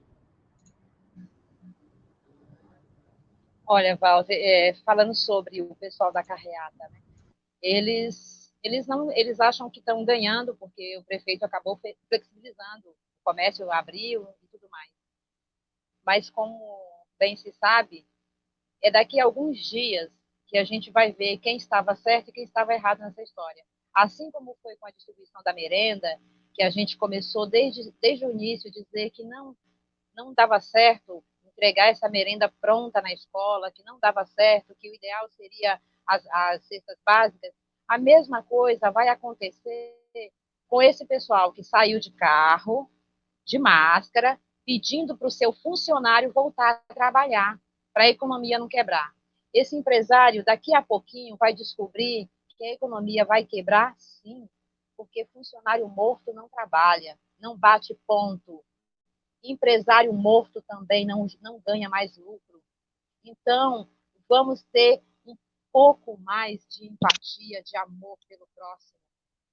Olha, Walter, falando sobre o pessoal da carreata, né? Eles acham que estão ganhando porque o prefeito acabou flexibilizando, o comércio abriu e tudo mais. Mas como bem se sabe, é daqui a alguns dias que a gente vai ver quem estava certo e quem estava errado nessa história. Assim como foi com a distribuição da merenda, que a gente começou desde o início a dizer que não dava certo entregar essa merenda pronta na escola, que não dava certo, que o ideal seria as cestas básicas, a mesma coisa vai acontecer com esse pessoal que saiu de carro, de máscara, pedindo para o seu funcionário voltar a trabalhar, para a economia não quebrar. Esse empresário, daqui a pouquinho, vai descobrir que a economia vai quebrar, sim, porque funcionário morto não trabalha, não bate ponto. Empresário morto também não ganha mais lucro. Então, vamos ter um pouco mais de empatia, de amor pelo próximo.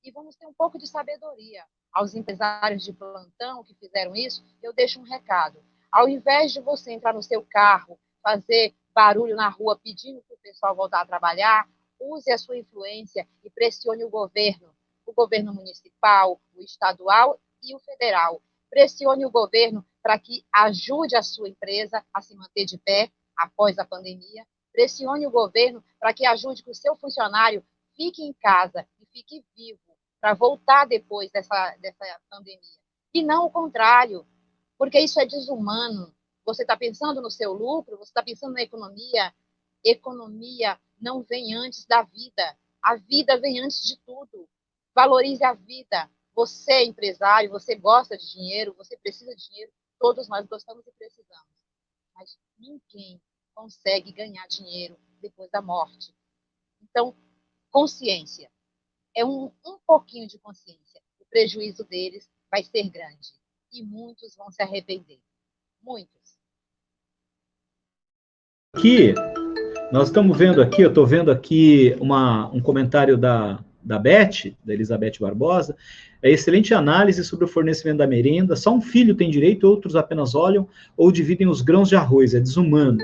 E vamos ter um pouco de sabedoria. Aos empresários de plantão que fizeram isso, eu deixo um recado. Ao invés de você entrar no seu carro, fazer barulho na rua pedindo para o pessoal voltar a trabalhar, use a sua influência e pressione o governo municipal, o estadual e o federal. Pressione o governo para que ajude a sua empresa a se manter de pé após a pandemia. Pressione o governo para que ajude que o seu funcionário fique em casa e fique vivo para voltar depois dessa pandemia. E não o contrário, porque isso é desumano. Você está pensando no seu lucro, você está pensando na economia. Economia não vem antes da vida. A vida vem antes de tudo. Valorize a vida. Você é empresário, você gosta de dinheiro, você precisa de dinheiro. Todos nós gostamos e precisamos. Mas ninguém consegue ganhar dinheiro depois da morte. Então, consciência. É um pouquinho de consciência. O prejuízo deles vai ser grande. E muitos vão se arrepender. Muitos. Aqui, nós estamos vendo aqui, eu estou vendo aqui um comentário da Beth, da Elizabeth Barbosa. É excelente análise sobre o fornecimento da merenda. Só um filho tem direito, outros apenas olham ou dividem os grãos de arroz. É desumano.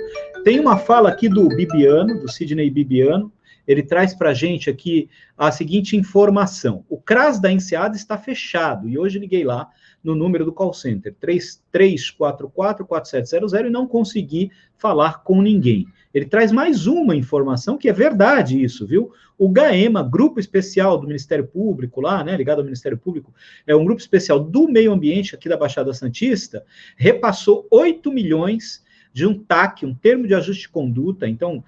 Tem uma fala aqui do Bibiano, do Sidney Bibiano. Ele traz para a gente aqui a seguinte informação. O CRAS da Enseada está fechado. E hoje liguei lá no número do call center, 3344-4700, e não consegui falar com ninguém. Ele traz mais uma informação que é verdade isso, viu? O GAEMA, Grupo Especial do Ministério Público lá, né, ligado ao Ministério Público, é um grupo especial do meio ambiente aqui da Baixada Santista, repassou 8 milhões de um TAC, um termo de ajuste de conduta, então,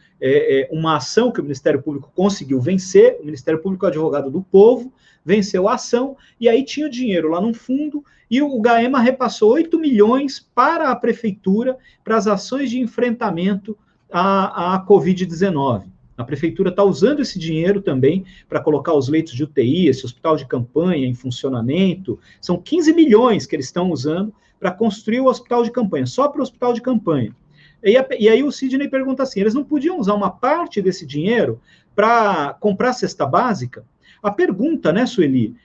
uma ação que o Ministério Público conseguiu vencer, o Ministério Público é o advogado do povo, venceu a ação, e aí tinha dinheiro lá no fundo, e o GAEMA repassou 8 milhões para a Prefeitura, para as ações de enfrentamento à Covid-19. A Prefeitura está usando esse dinheiro também para colocar os leitos de UTI, esse hospital de campanha em funcionamento, são 15 milhões que eles estão usando para construir o hospital de campanha, só para o hospital de campanha. E aí o Sidney pergunta assim, eles não podiam usar uma parte desse dinheiro para comprar cesta básica? A pergunta, né, Sueli,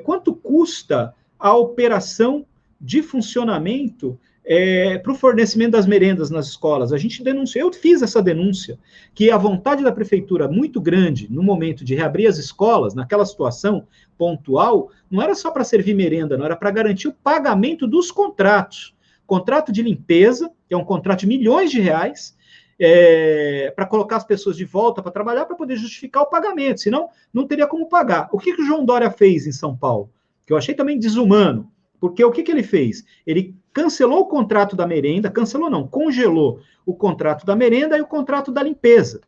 quanto custa a operação de funcionamento para o fornecimento das merendas nas escolas? A gente denunciou, eu fiz essa denúncia, que a vontade da prefeitura muito grande no momento de reabrir as escolas, naquela situação pontual, não era só para servir merenda, não era para garantir o pagamento dos contratos. Contrato de limpeza, que é um contrato de milhões de reais, para colocar as pessoas de volta para trabalhar, para poder justificar o pagamento, senão não teria como pagar. O que o João Dória fez em São Paulo? Que eu achei também desumano, porque o que ele fez? Ele cancelou o contrato da merenda, cancelou não, congelou o contrato da merenda e o contrato da limpeza.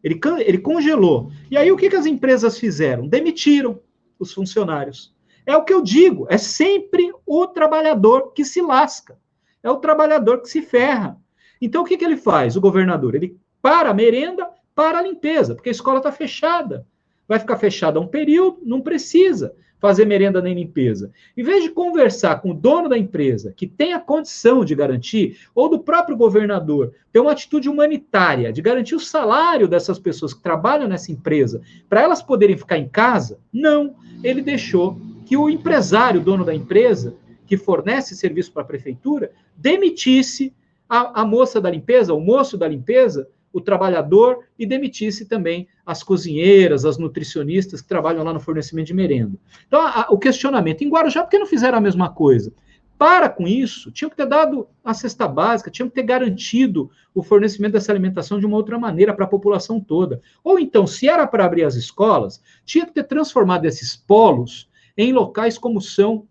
Ele congelou. E aí o que as empresas fizeram? Demitiram os funcionários. É o que eu digo, é sempre o trabalhador que se lasca, é o trabalhador que se ferra. Então o que ele faz, o governador? Ele para a merenda, para a limpeza, porque a escola está fechada. Vai ficar fechada um período, não precisa fazer merenda nem limpeza. Em vez de conversar com o dono da empresa, que tem a condição de garantir, ou do próprio governador, ter uma atitude humanitária, de garantir o salário dessas pessoas que trabalham nessa empresa, para elas poderem ficar em casa, não. Ele deixou que o empresário, dono da empresa, que fornece serviço para a prefeitura, demitisse a moça da limpeza, o moço da limpeza, o trabalhador, e demitisse também as cozinheiras, as nutricionistas que trabalham lá no fornecimento de merenda. Então, o questionamento, em Guarujá, por que não fizeram a mesma coisa? Para com isso, tinham que ter dado a cesta básica, tinham que ter garantido o fornecimento dessa alimentação de uma outra maneira para a população toda. Ou então, se era para abrir as escolas, tinha que ter transformado esses polos em locais como são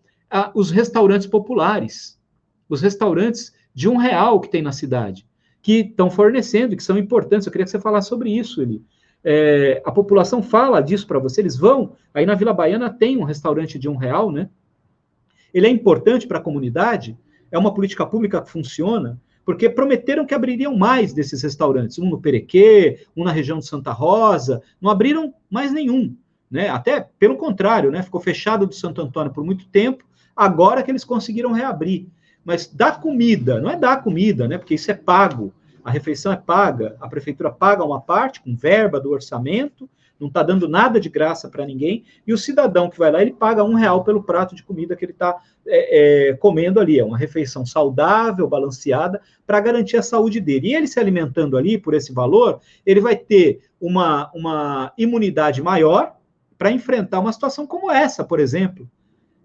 os restaurantes populares, os restaurantes de R$1 que tem na cidade, que estão fornecendo, que são importantes. Eu queria que você falasse sobre isso, Eli. A população fala disso para você, eles vão, aí na Vila Baiana tem um restaurante de R$1, né? Ele é importante para a comunidade, é uma política pública que funciona, porque prometeram que abririam mais desses restaurantes, um no Perequê, um na região de Santa Rosa, não abriram mais nenhum, né? Até pelo contrário, né? Ficou fechado do Santo Antônio por muito tempo, agora que eles conseguiram reabrir. Mas dar comida, não é dar comida, né? Porque isso é pago, a refeição é paga, a prefeitura paga uma parte com verba do orçamento, não está dando nada de graça para ninguém, e o cidadão que vai lá, ele paga R$1 pelo prato de comida que ele está comendo ali. É uma refeição saudável, balanceada, para garantir a saúde dele. E ele se alimentando ali por esse valor, ele vai ter uma imunidade maior para enfrentar uma situação como essa, por exemplo.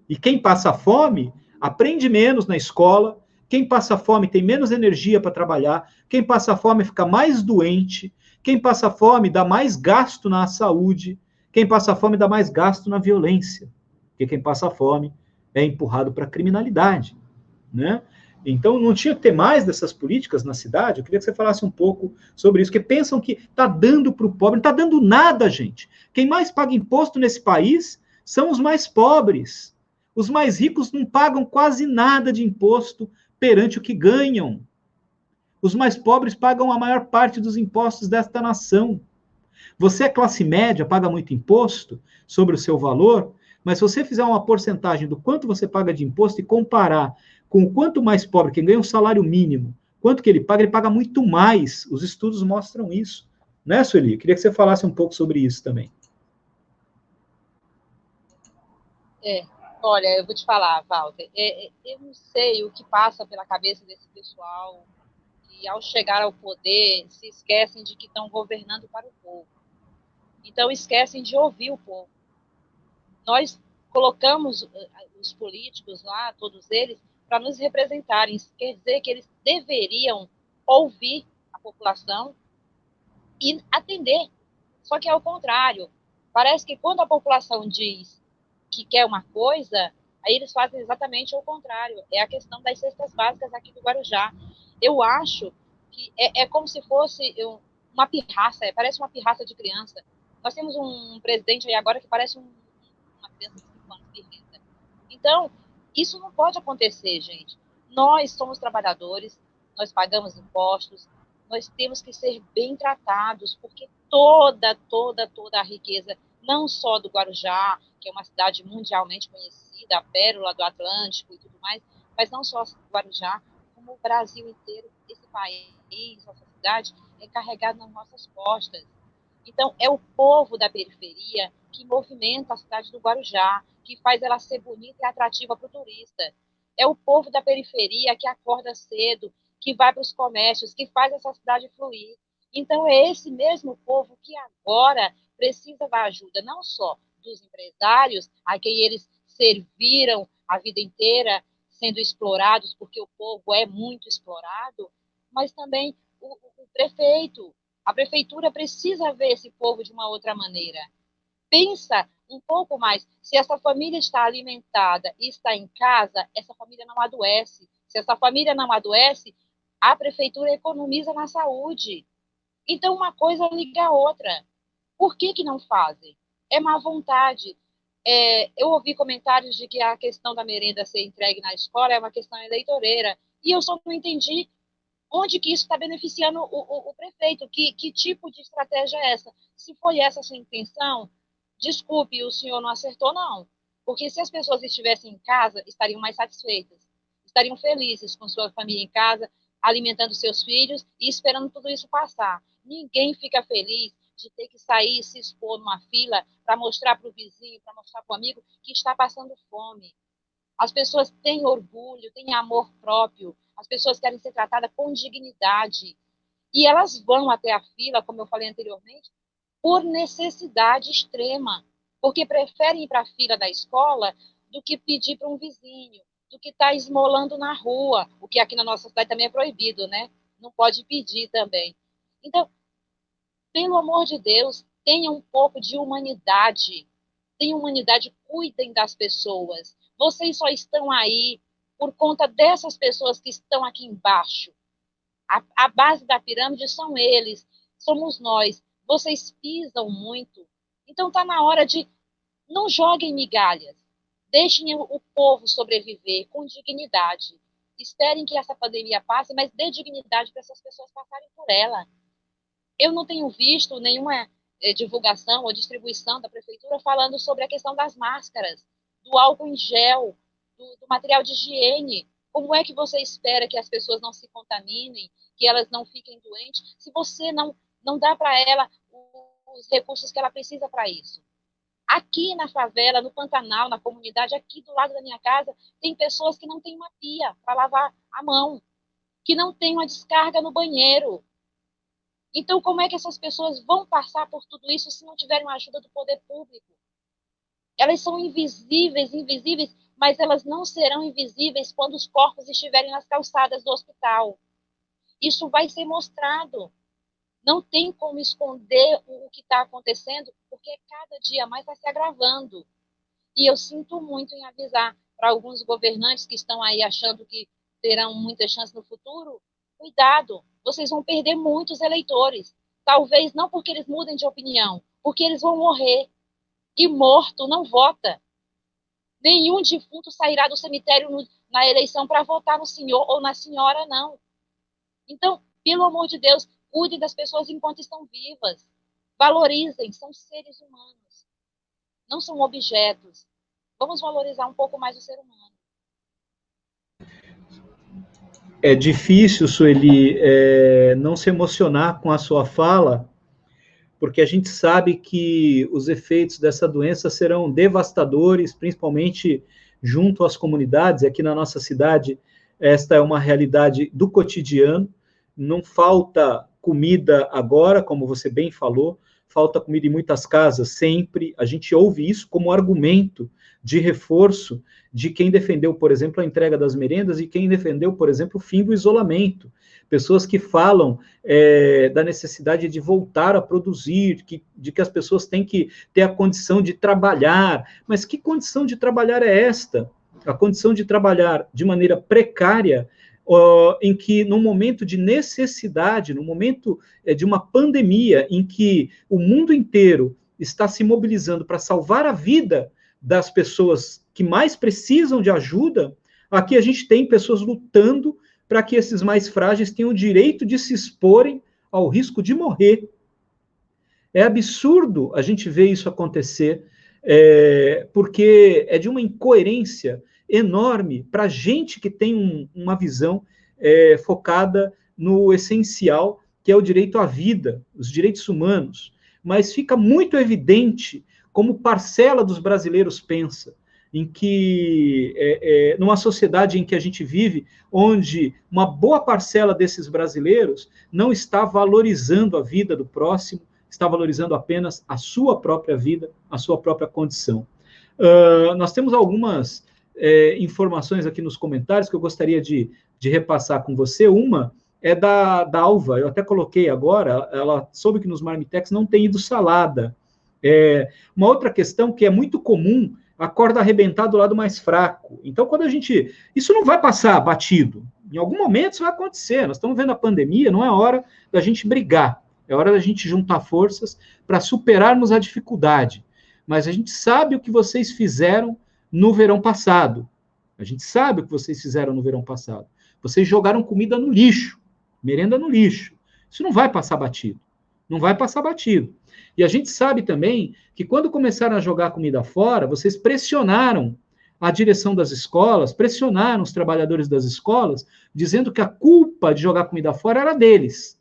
E quem passa fome aprende menos na escola, Quem passa fome tem menos energia para trabalhar, quem passa fome fica mais doente, quem passa fome dá mais gasto na saúde, quem passa fome dá mais gasto na violência, porque quem passa fome é empurrado para a criminalidade, né? Então, não tinha que ter mais dessas políticas na cidade? Eu queria que você falasse um pouco sobre isso, porque pensam que está dando para o pobre, não está dando nada, gente. Quem mais paga imposto nesse país são os mais pobres. Os mais ricos não pagam quase nada de imposto perante o que ganham. Os mais pobres pagam a maior parte dos impostos desta nação. Você é classe média, paga muito imposto sobre o seu valor, mas se você fizer uma porcentagem do quanto você paga de imposto e comparar com o quanto mais pobre, quem ganha um salário mínimo, quanto que ele paga muito mais. Os estudos mostram isso. Né, Sueli? Queria que você falasse um pouco sobre isso também. Olha, eu vou te falar, Walter, eu não sei o que passa pela cabeça desse pessoal que, ao chegar ao poder, se esquecem de que estão governando para o povo. Então, esquecem de ouvir o povo. Nós colocamos os políticos lá, todos eles, para nos representarem. Isso quer dizer que eles deveriam ouvir a população e atender. Só que é o contrário. Parece que quando a população diz que quer uma coisa, aí eles fazem exatamente o contrário. É a questão das cestas básicas aqui do Guarujá. Eu acho que é como se fosse uma pirraça, parece uma pirraça de criança. Nós temos um presidente aí agora que parece uma criança de 5 anos, pirrenta. Então, isso não pode acontecer, gente. Nós somos trabalhadores, nós pagamos impostos, nós temos que ser bem tratados, porque toda a riqueza, não só do Guarujá, que é uma cidade mundialmente conhecida, a pérola do Atlântico e tudo mais, mas não só o Guarujá, como o Brasil inteiro, esse país, essa cidade, é carregado nas nossas costas. Então, é o povo da periferia que movimenta a cidade do Guarujá, que faz ela ser bonita e atrativa para o turista. É o povo da periferia que acorda cedo, que vai para os comércios, que faz essa cidade fluir. Então, é esse mesmo povo que agora precisa da ajuda, não só dos empresários, a quem eles serviram a vida inteira, sendo explorados, porque o povo é muito explorado, mas também o prefeito. A prefeitura precisa ver esse povo de uma outra maneira. Pensa um pouco mais. Se essa família está alimentada e está em casa, essa família não adoece. Se essa família não adoece, a prefeitura economiza na saúde. Então, uma coisa liga a outra. Por que não fazem? É má vontade. Eu ouvi comentários de que a questão da merenda ser entregue na escola é uma questão eleitoreira. E eu só não entendi onde que isso está beneficiando o prefeito. Que tipo de estratégia é essa? Se foi essa a sua intenção, desculpe, o senhor não acertou, não. Porque se as pessoas estivessem em casa, estariam mais satisfeitas, estariam felizes com sua família em casa, alimentando seus filhos e esperando tudo isso passar. Ninguém fica feliz de ter que sair e se expor numa fila para mostrar para o vizinho, para mostrar para o amigo que está passando fome. As pessoas têm orgulho, têm amor próprio, as pessoas querem ser tratadas com dignidade. E elas vão até a fila, como eu falei anteriormente, por necessidade extrema, porque preferem ir para a fila da escola do que pedir para um vizinho, do que estar esmolando na rua, o que aqui na nossa cidade também é proibido, né? Não pode pedir também. Então, pelo amor de Deus, tenham um pouco de humanidade. Tenham humanidade, cuidem das pessoas. Vocês só estão aí por conta dessas pessoas que estão aqui embaixo. A base da pirâmide são eles, somos nós. Vocês pisam muito. Então está na hora de não joguem migalhas. Deixem o povo sobreviver com dignidade. Esperem que essa pandemia passe, mas dê dignidade para essas pessoas passarem por ela. Eu não tenho visto nenhuma divulgação ou distribuição da prefeitura falando sobre a questão das máscaras, do álcool em gel, do material de higiene. Como é que você espera que as pessoas não se contaminem, que elas não fiquem doentes, se você não dá para ela os recursos que ela precisa para isso? Aqui na favela, no Pantanal, na comunidade, aqui do lado da minha casa, tem pessoas que não têm uma pia para lavar a mão, que não têm uma descarga no banheiro. Então, como é que essas pessoas vão passar por tudo isso se não tiverem a ajuda do poder público? Elas são invisíveis, mas elas não serão invisíveis quando os corpos estiverem nas calçadas do hospital. Isso vai ser mostrado. Não tem como esconder o que está acontecendo, porque cada dia mais está se agravando. E eu sinto muito em avisar para alguns governantes que estão aí achando que terão muita chance no futuro, cuidado, vocês vão perder muitos eleitores. Talvez não porque eles mudem de opinião, porque eles vão morrer. E morto não vota. Nenhum defunto sairá do cemitério na eleição para votar no senhor ou na senhora, não. Então, pelo amor de Deus, cuidem das pessoas enquanto estão vivas. Valorizem, são seres humanos. Não são objetos. Vamos valorizar um pouco mais o ser humano. É difícil, Sueli, não se emocionar com a sua fala, porque a gente sabe que os efeitos dessa doença serão devastadores, principalmente junto às comunidades. Aqui na nossa cidade, esta é uma realidade do cotidiano. Não falta comida agora, como você bem falou, falta comida em muitas casas sempre. A gente ouve isso como argumento de reforço de quem defendeu, por exemplo, a entrega das merendas e quem defendeu, por exemplo, o fim do isolamento. Pessoas que falam da necessidade de voltar a produzir, de que as pessoas têm que ter a condição de trabalhar. Mas que condição de trabalhar é esta? A condição de trabalhar de maneira precária, em que, num momento de necessidade, no momento de uma pandemia, em que o mundo inteiro está se mobilizando para salvar a vida das pessoas que mais precisam de ajuda, aqui a gente tem pessoas lutando para que esses mais frágeis tenham o direito de se exporem ao risco de morrer. É absurdo a gente ver isso acontecer, porque é de uma incoerência enorme para gente que tem uma visão focada no essencial, que é o direito à vida, os direitos humanos. Mas fica muito evidente como parcela dos brasileiros pensa, em que, numa sociedade em que a gente vive, onde uma boa parcela desses brasileiros não está valorizando a vida do próximo, está valorizando apenas a sua própria vida, a sua própria condição. Nós temos algumas informações aqui nos comentários que eu gostaria de repassar com você. Uma é da Alva, eu até coloquei agora, ela soube que nos marmitex não tem ido salada. Uma outra questão que é muito comum, a corda arrebentar do lado mais fraco. Então, quando a gente... Isso não vai passar batido. Em algum momento isso vai acontecer. Nós estamos vendo a pandemia, não é hora da gente brigar. É hora da gente juntar forças para superarmos a dificuldade. Mas a gente sabe o que vocês fizeram no verão passado. A gente sabe o que vocês fizeram no verão passado. Vocês jogaram comida no lixo, merenda no lixo. Isso não vai passar batido. Não vai passar batido. E a gente sabe também que quando começaram a jogar comida fora, vocês pressionaram a direção das escolas, pressionaram os trabalhadores das escolas, dizendo que a culpa de jogar comida fora era deles.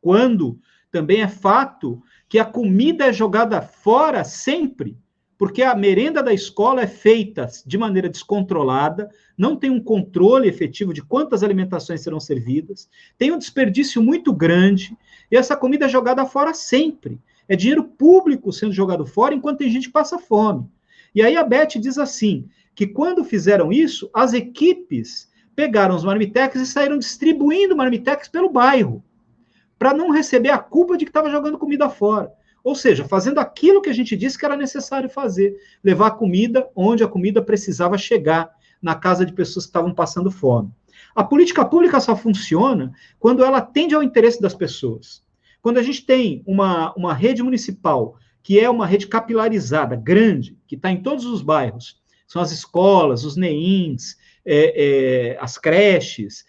Quando também é fato que a comida é jogada fora sempre, porque a merenda da escola é feita de maneira descontrolada, não tem um controle efetivo de quantas alimentações serão servidas, tem um desperdício muito grande, e essa comida é jogada fora sempre. É dinheiro público sendo jogado fora enquanto tem gente que passa fome. E aí a Beth diz assim, que quando fizeram isso, as equipes pegaram os marmitex e saíram distribuindo marmitex pelo bairro, para não receber a culpa de que estava jogando comida fora. Ou seja, fazendo aquilo que a gente disse que era necessário fazer, levar comida onde a comida precisava chegar, na casa de pessoas que estavam passando fome. A política pública só funciona quando ela atende ao interesse das pessoas. Quando a gente tem uma rede municipal, que é uma rede capilarizada, grande, que está em todos os bairros, são as escolas, os NEINs, as creches,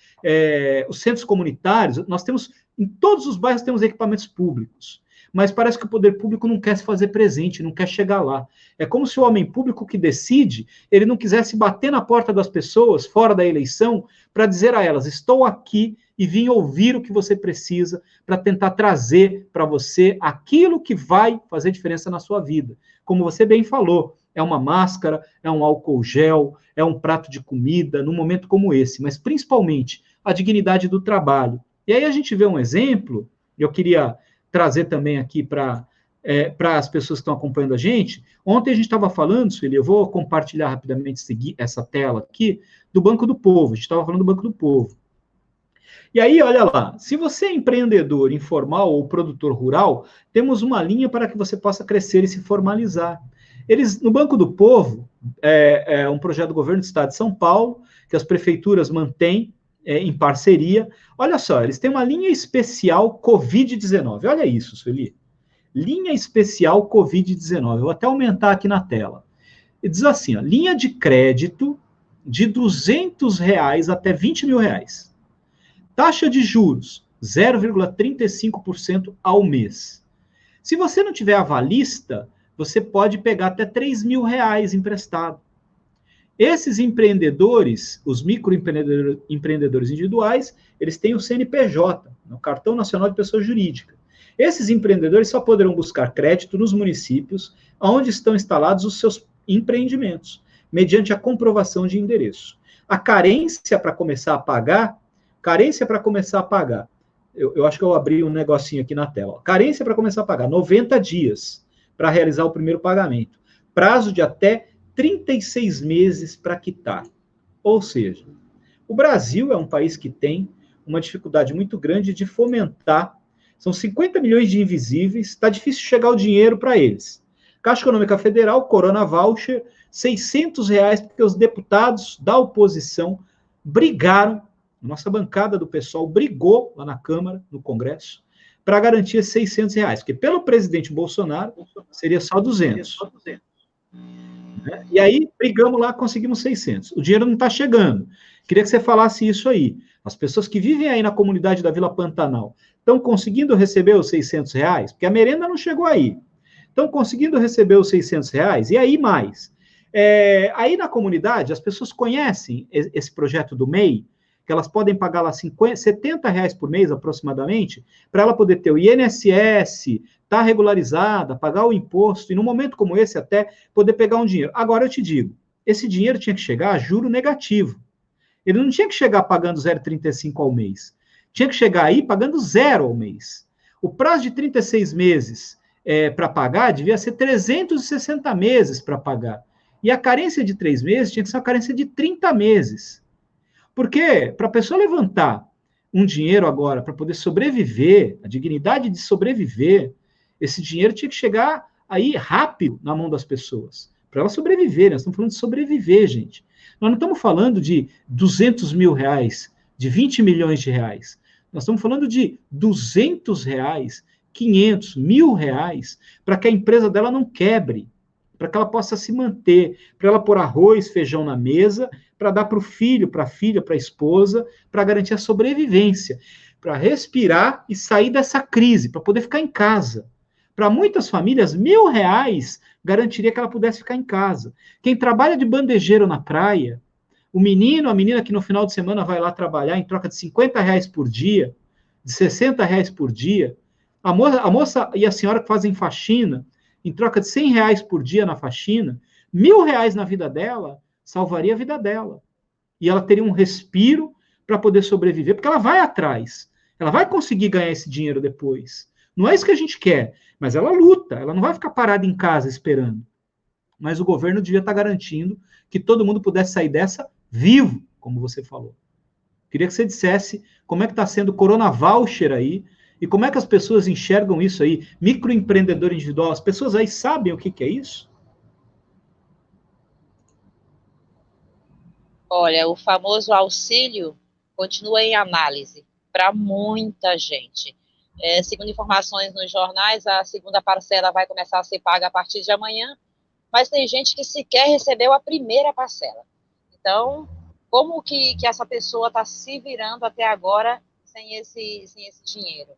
os centros comunitários, nós temos, em todos os bairros temos equipamentos públicos, mas parece que o poder público não quer se fazer presente, não quer chegar lá. É como se o homem público que decide, ele não quisesse bater na porta das pessoas, fora da eleição, para dizer a elas, estou aqui e vim ouvir o que você precisa para tentar trazer para você aquilo que vai fazer diferença na sua vida. Como você bem falou, é uma máscara, é um álcool gel, é um prato de comida, num momento como esse, mas principalmente a dignidade do trabalho. E aí a gente vê um exemplo, eu queria trazer também aqui para para as pessoas que estão acompanhando a gente. Ontem a gente estava falando, Sueli, eu vou compartilhar rapidamente essa tela aqui, do Banco do Povo. A gente estava falando do Banco do Povo. E aí, olha lá, se você é empreendedor informal ou produtor rural, temos uma linha para que você possa crescer e se formalizar. Eles, no Banco do Povo, é um projeto do governo do estado de São Paulo, que as prefeituras mantêm em parceria. Olha só, eles têm uma linha especial Covid-19. Olha isso, Sueli. Linha especial Covid-19. Vou até aumentar aqui na tela. E diz assim, ó, linha de crédito de R$ 200 até R$ 20.000. Taxa de juros, 0,35% ao mês. Se você não tiver avalista, você pode pegar até R$ 3.000 emprestado. Esses empreendedores, os microempreendedores individuais, eles têm o CNPJ, o Cartão Nacional de Pessoa Jurídica. Esses empreendedores só poderão buscar crédito nos municípios onde estão instalados os seus empreendimentos, mediante a comprovação de endereço. A carência para começar a pagar, eu acho que eu abri um negocinho aqui na tela. Carência para começar a pagar, 90 dias para realizar o primeiro pagamento. Prazo de até 36 meses para quitar. Ou seja, o Brasil é um país que tem uma dificuldade muito grande de fomentar. São 50 milhões de invisíveis, está difícil chegar o dinheiro para eles. Caixa Econômica Federal, Corona Voucher, R$ 600, porque os deputados da oposição brigaram, nossa bancada do PSOL brigou lá na Câmara, no Congresso, para garantir esses R$ 600, porque pelo presidente Bolsonaro seria só 200. E aí, brigamos lá, conseguimos 600. O dinheiro não está chegando. Queria que você falasse isso aí. As pessoas que vivem aí na comunidade da Vila Pantanal estão conseguindo receber os R$ 600? Porque a merenda não chegou aí. Estão conseguindo receber os R$ 600? E aí mais? Aí na comunidade, as pessoas conhecem esse projeto do MEI, que elas podem pagar lá R$ 70 por mês, aproximadamente, para ela poder ter o INSS, estar regularizada, pagar o imposto, e num momento como esse até poder pegar um dinheiro. Agora eu te digo, esse dinheiro tinha que chegar a juro negativo. Ele não tinha que chegar pagando 0,35 ao mês. Tinha que chegar aí pagando 0 ao mês. O prazo de 36 meses para pagar devia ser 360 meses para pagar. E a carência de 3 meses tinha que ser uma carência de 30 meses. Porque para a pessoa levantar um dinheiro agora para poder sobreviver, a dignidade de sobreviver, esse dinheiro tinha que chegar aí rápido na mão das pessoas, para elas sobreviverem. Nós estamos falando de sobreviver, gente. Nós não estamos falando de R$ 200 mil, de 20 milhões de reais. Nós estamos falando de R$ 200, 500, R$ 1.000, para que a empresa dela não quebre, para que ela possa se manter, para ela pôr arroz, feijão na mesa, para dar para o filho, para a filha, para a esposa, para garantir a sobrevivência, para respirar e sair dessa crise, para poder ficar em casa. Para muitas famílias, R$ 1.000 garantiria que ela pudesse ficar em casa. Quem trabalha de bandejeiro na praia, o menino, a menina que no final de semana vai lá trabalhar em troca de R$ 50 por dia, de R$ 60 por dia, a moça e a senhora que fazem faxina, em troca de R$ 100 por dia na faxina, R$ 1.000 na vida dela, salvaria a vida dela. E ela teria um respiro para poder sobreviver, porque ela vai atrás. Ela vai conseguir ganhar esse dinheiro depois. Não é isso que a gente quer, mas ela luta. Ela não vai ficar parada em casa esperando. Mas o governo devia estar garantindo que todo mundo pudesse sair dessa vivo, como você falou. Queria que você dissesse como é que está sendo o Corona Voucher aí, e como é que as pessoas enxergam isso aí? Microempreendedor individual, as pessoas aí sabem o que é isso? Olha, o famoso auxílio continua em análise para muita gente. Segundo informações nos jornais, a segunda parcela vai começar a ser paga a partir de amanhã, mas tem gente que sequer recebeu a primeira parcela. Então, como que essa pessoa está se virando até agora sem esse dinheiro?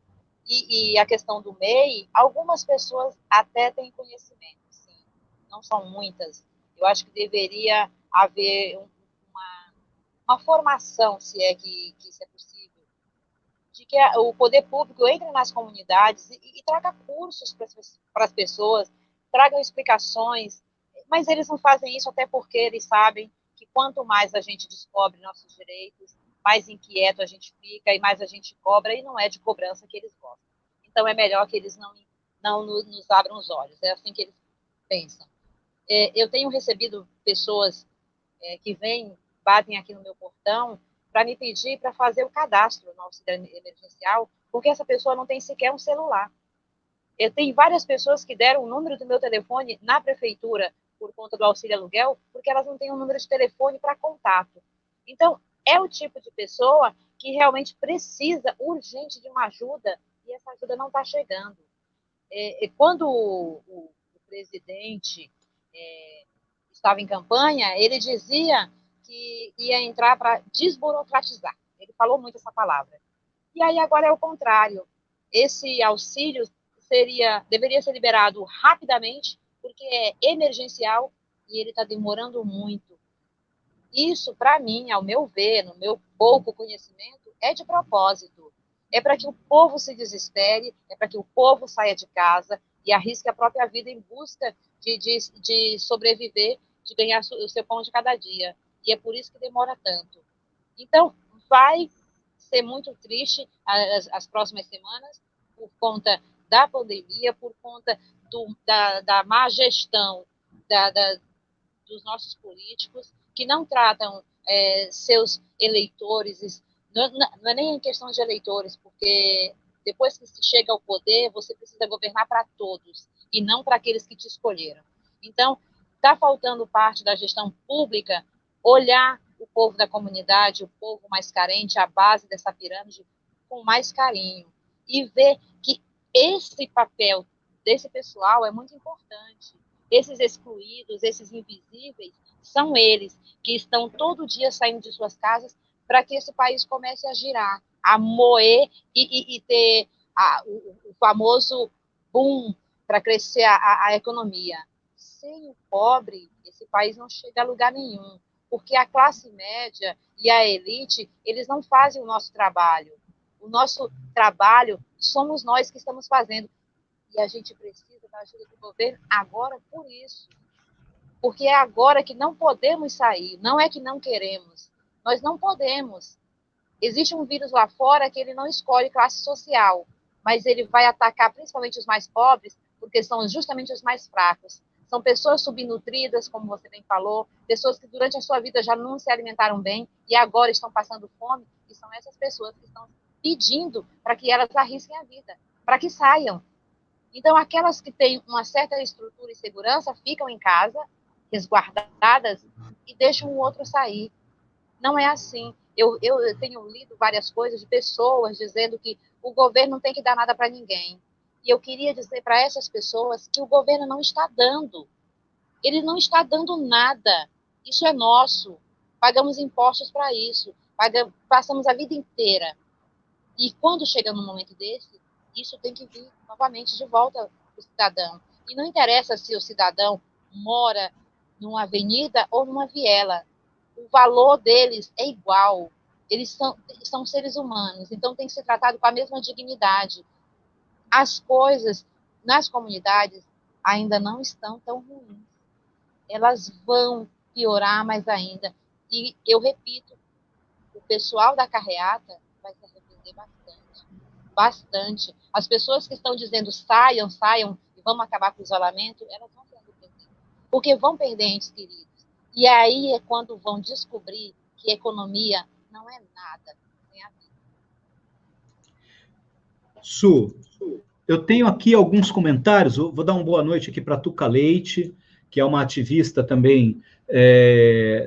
E a questão do MEI, algumas pessoas até têm conhecimento, sim, não são muitas. Eu acho que deveria haver uma formação, se é que isso é possível, de que o poder público entre nas comunidades e traga cursos para as pessoas, tragam explicações, mas eles não fazem isso até porque eles sabem que quanto mais a gente descobre nossos direitos, mais inquieto a gente fica e mais a gente cobra, e não é de cobrança que eles gostam. Então, é melhor que eles não nos abram os olhos. É assim que eles pensam. Eu tenho recebido pessoas que vêm, batem aqui no meu portão, para me pedir para fazer o cadastro no auxílio emergencial, porque essa pessoa não tem sequer um celular. Eu tenho várias pessoas que deram o número do meu telefone na prefeitura por conta do auxílio aluguel, porque elas não têm um número de telefone para contato. Então, é o tipo de pessoa que realmente precisa urgente de uma ajuda e essa ajuda não está chegando. Quando o presidente estava em campanha, ele dizia que ia entrar para desburocratizar. Ele falou muito essa palavra. E aí agora é o contrário. Esse auxílio deveria ser liberado rapidamente, porque é emergencial e ele está demorando muito. Isso, para mim, ao meu ver, no meu pouco conhecimento, é de propósito. É para que o povo se desespere, é para que o povo saia de casa e arrisque a própria vida em busca de sobreviver, de ganhar o seu pão de cada dia. E é por isso que demora tanto. Então, vai ser muito triste as próximas semanas, por conta da pandemia, por conta da má gestão dos nossos políticos, que não tratam seus eleitores, não é nem em questão de eleitores, porque depois que se chega ao poder, você precisa governar para todos, e não para aqueles que te escolheram. Então, está faltando parte da gestão pública olhar o povo da comunidade, o povo mais carente, a base dessa pirâmide, com mais carinho, e ver que esse papel desse pessoal é muito importante. Esses excluídos, esses invisíveis, são eles que estão todo dia saindo de suas casas para que esse país comece a girar, a moer e ter o famoso boom para crescer a economia. Sem o pobre, esse país não chega a lugar nenhum, porque a classe média e a elite, eles não fazem o nosso trabalho. O nosso trabalho somos nós que estamos fazendo. E a gente precisa da ajuda do governo agora por isso. Porque é agora que não podemos sair, não é que não queremos. Nós não podemos. Existe um vírus lá fora que ele não escolhe classe social, mas ele vai atacar principalmente os mais pobres, porque são justamente os mais fracos. São pessoas subnutridas, como você bem falou, pessoas que durante a sua vida já não se alimentaram bem e agora estão passando fome, e são essas pessoas que estão pedindo para que elas arrisquem a vida, para que saiam. Então, aquelas que têm uma certa estrutura e segurança ficam em casa, resguardadas, e deixam o outro sair. Não é assim. Eu tenho lido várias coisas de pessoas dizendo que o governo não tem que dar nada para ninguém. E eu queria dizer para essas pessoas que o governo não está dando. Ele não está dando nada. Isso é nosso. Pagamos impostos para isso. Passamos a vida inteira. E quando chega num momento desse, isso tem que vir novamente de volta para o cidadão. E não interessa se o cidadão mora numa avenida ou numa viela. O valor deles é igual. Eles são seres humanos, então tem que ser tratado com a mesma dignidade. As coisas nas comunidades ainda não estão tão ruins. Elas vão piorar mais ainda. E eu repito, o pessoal da carreata vai se arrepender bastante. As pessoas que estão dizendo saiam, e vamos acabar com o isolamento, elas vão se arrepender, porque vão perder entes queridos. E aí é quando vão descobrir que economia não é nada sem a vida. Su, eu tenho aqui alguns comentários, vou dar uma boa noite aqui para a Tuca Leite, que é uma ativista também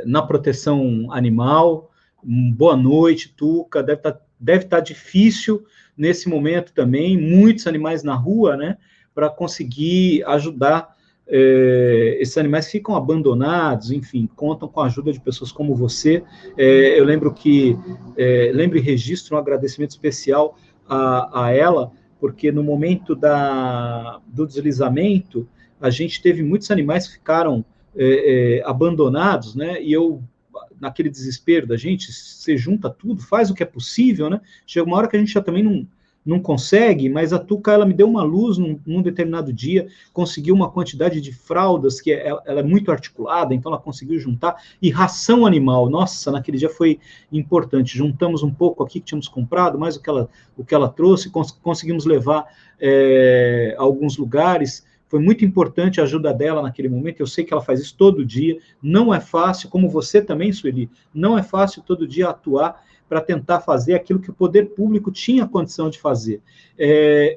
na proteção animal. Boa noite, Tuca. Deve estar difícil nesse momento também, muitos animais na rua, né, para conseguir ajudar esses animais que ficam abandonados, enfim, contam com a ajuda de pessoas como você. Eu lembro e registro um agradecimento especial a ela, porque no momento do deslizamento, a gente teve muitos animais que ficaram abandonados, né, e eu, naquele desespero da gente, você junta tudo, faz o que é possível, né, chega uma hora que a gente já também não consegue, mas a Tuca, ela me deu uma luz num determinado dia, conseguiu uma quantidade de fraldas, que ela é muito articulada, então ela conseguiu juntar, e ração animal, nossa, naquele dia foi importante, juntamos um pouco aqui que tínhamos comprado, mais o que ela trouxe, conseguimos levar a alguns lugares. Foi muito importante a ajuda dela naquele momento, eu sei que ela faz isso todo dia, não é fácil, como você também, Sueli, não é fácil todo dia atuar para tentar fazer aquilo que o poder público tinha condição de fazer.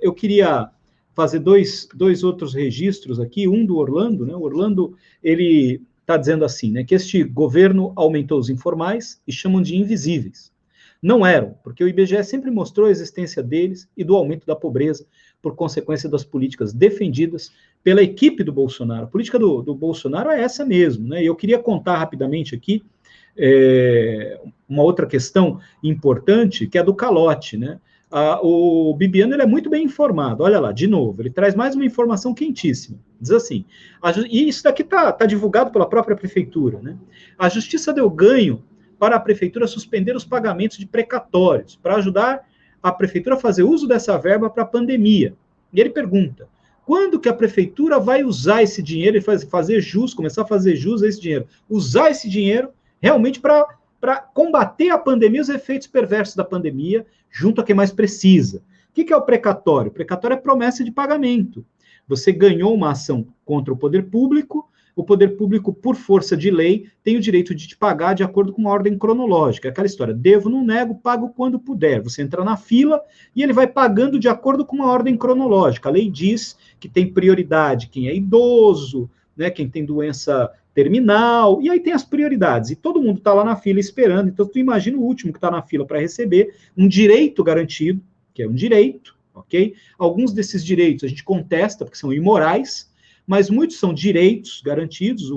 Eu queria fazer dois outros registros aqui, um do Orlando, né? O Orlando, ele está dizendo assim, né, que este governo aumentou os informais e chamam de invisíveis. Não eram, porque o IBGE sempre mostrou a existência deles e do aumento da pobreza, por consequência das políticas defendidas pela equipe do Bolsonaro. A política do Bolsonaro é essa mesmo, né? E eu queria contar rapidamente aqui uma outra questão importante, que é a do calote, né? O Bibiano, ele é muito bem informado, olha lá, de novo, ele traz mais uma informação quentíssima, diz assim, e isso daqui está divulgado pela própria prefeitura, né? A justiça deu ganho para a prefeitura suspender os pagamentos de precatórios, para ajudar a prefeitura a fazer uso dessa verba para a pandemia. E ele pergunta, quando que a prefeitura vai usar esse dinheiro e fazer jus, começar a fazer jus a esse dinheiro? Usar esse dinheiro realmente para combater a pandemia, os efeitos perversos da pandemia, junto a quem mais precisa. O que é o precatório? O precatório é promessa de pagamento. Você ganhou uma ação contra o poder público, por força de lei, tem o direito de te pagar de acordo com uma ordem cronológica. Aquela história, devo, não nego, pago quando puder. Você entra na fila e ele vai pagando de acordo com uma ordem cronológica. A lei diz que tem prioridade quem é idoso, né, quem tem doença terminal, e aí tem as prioridades, e todo mundo está lá na fila esperando, então tu imagina o último que está na fila para receber um direito garantido, que é um direito, ok? Alguns desses direitos a gente contesta, porque são imorais, mas muitos são direitos garantidos,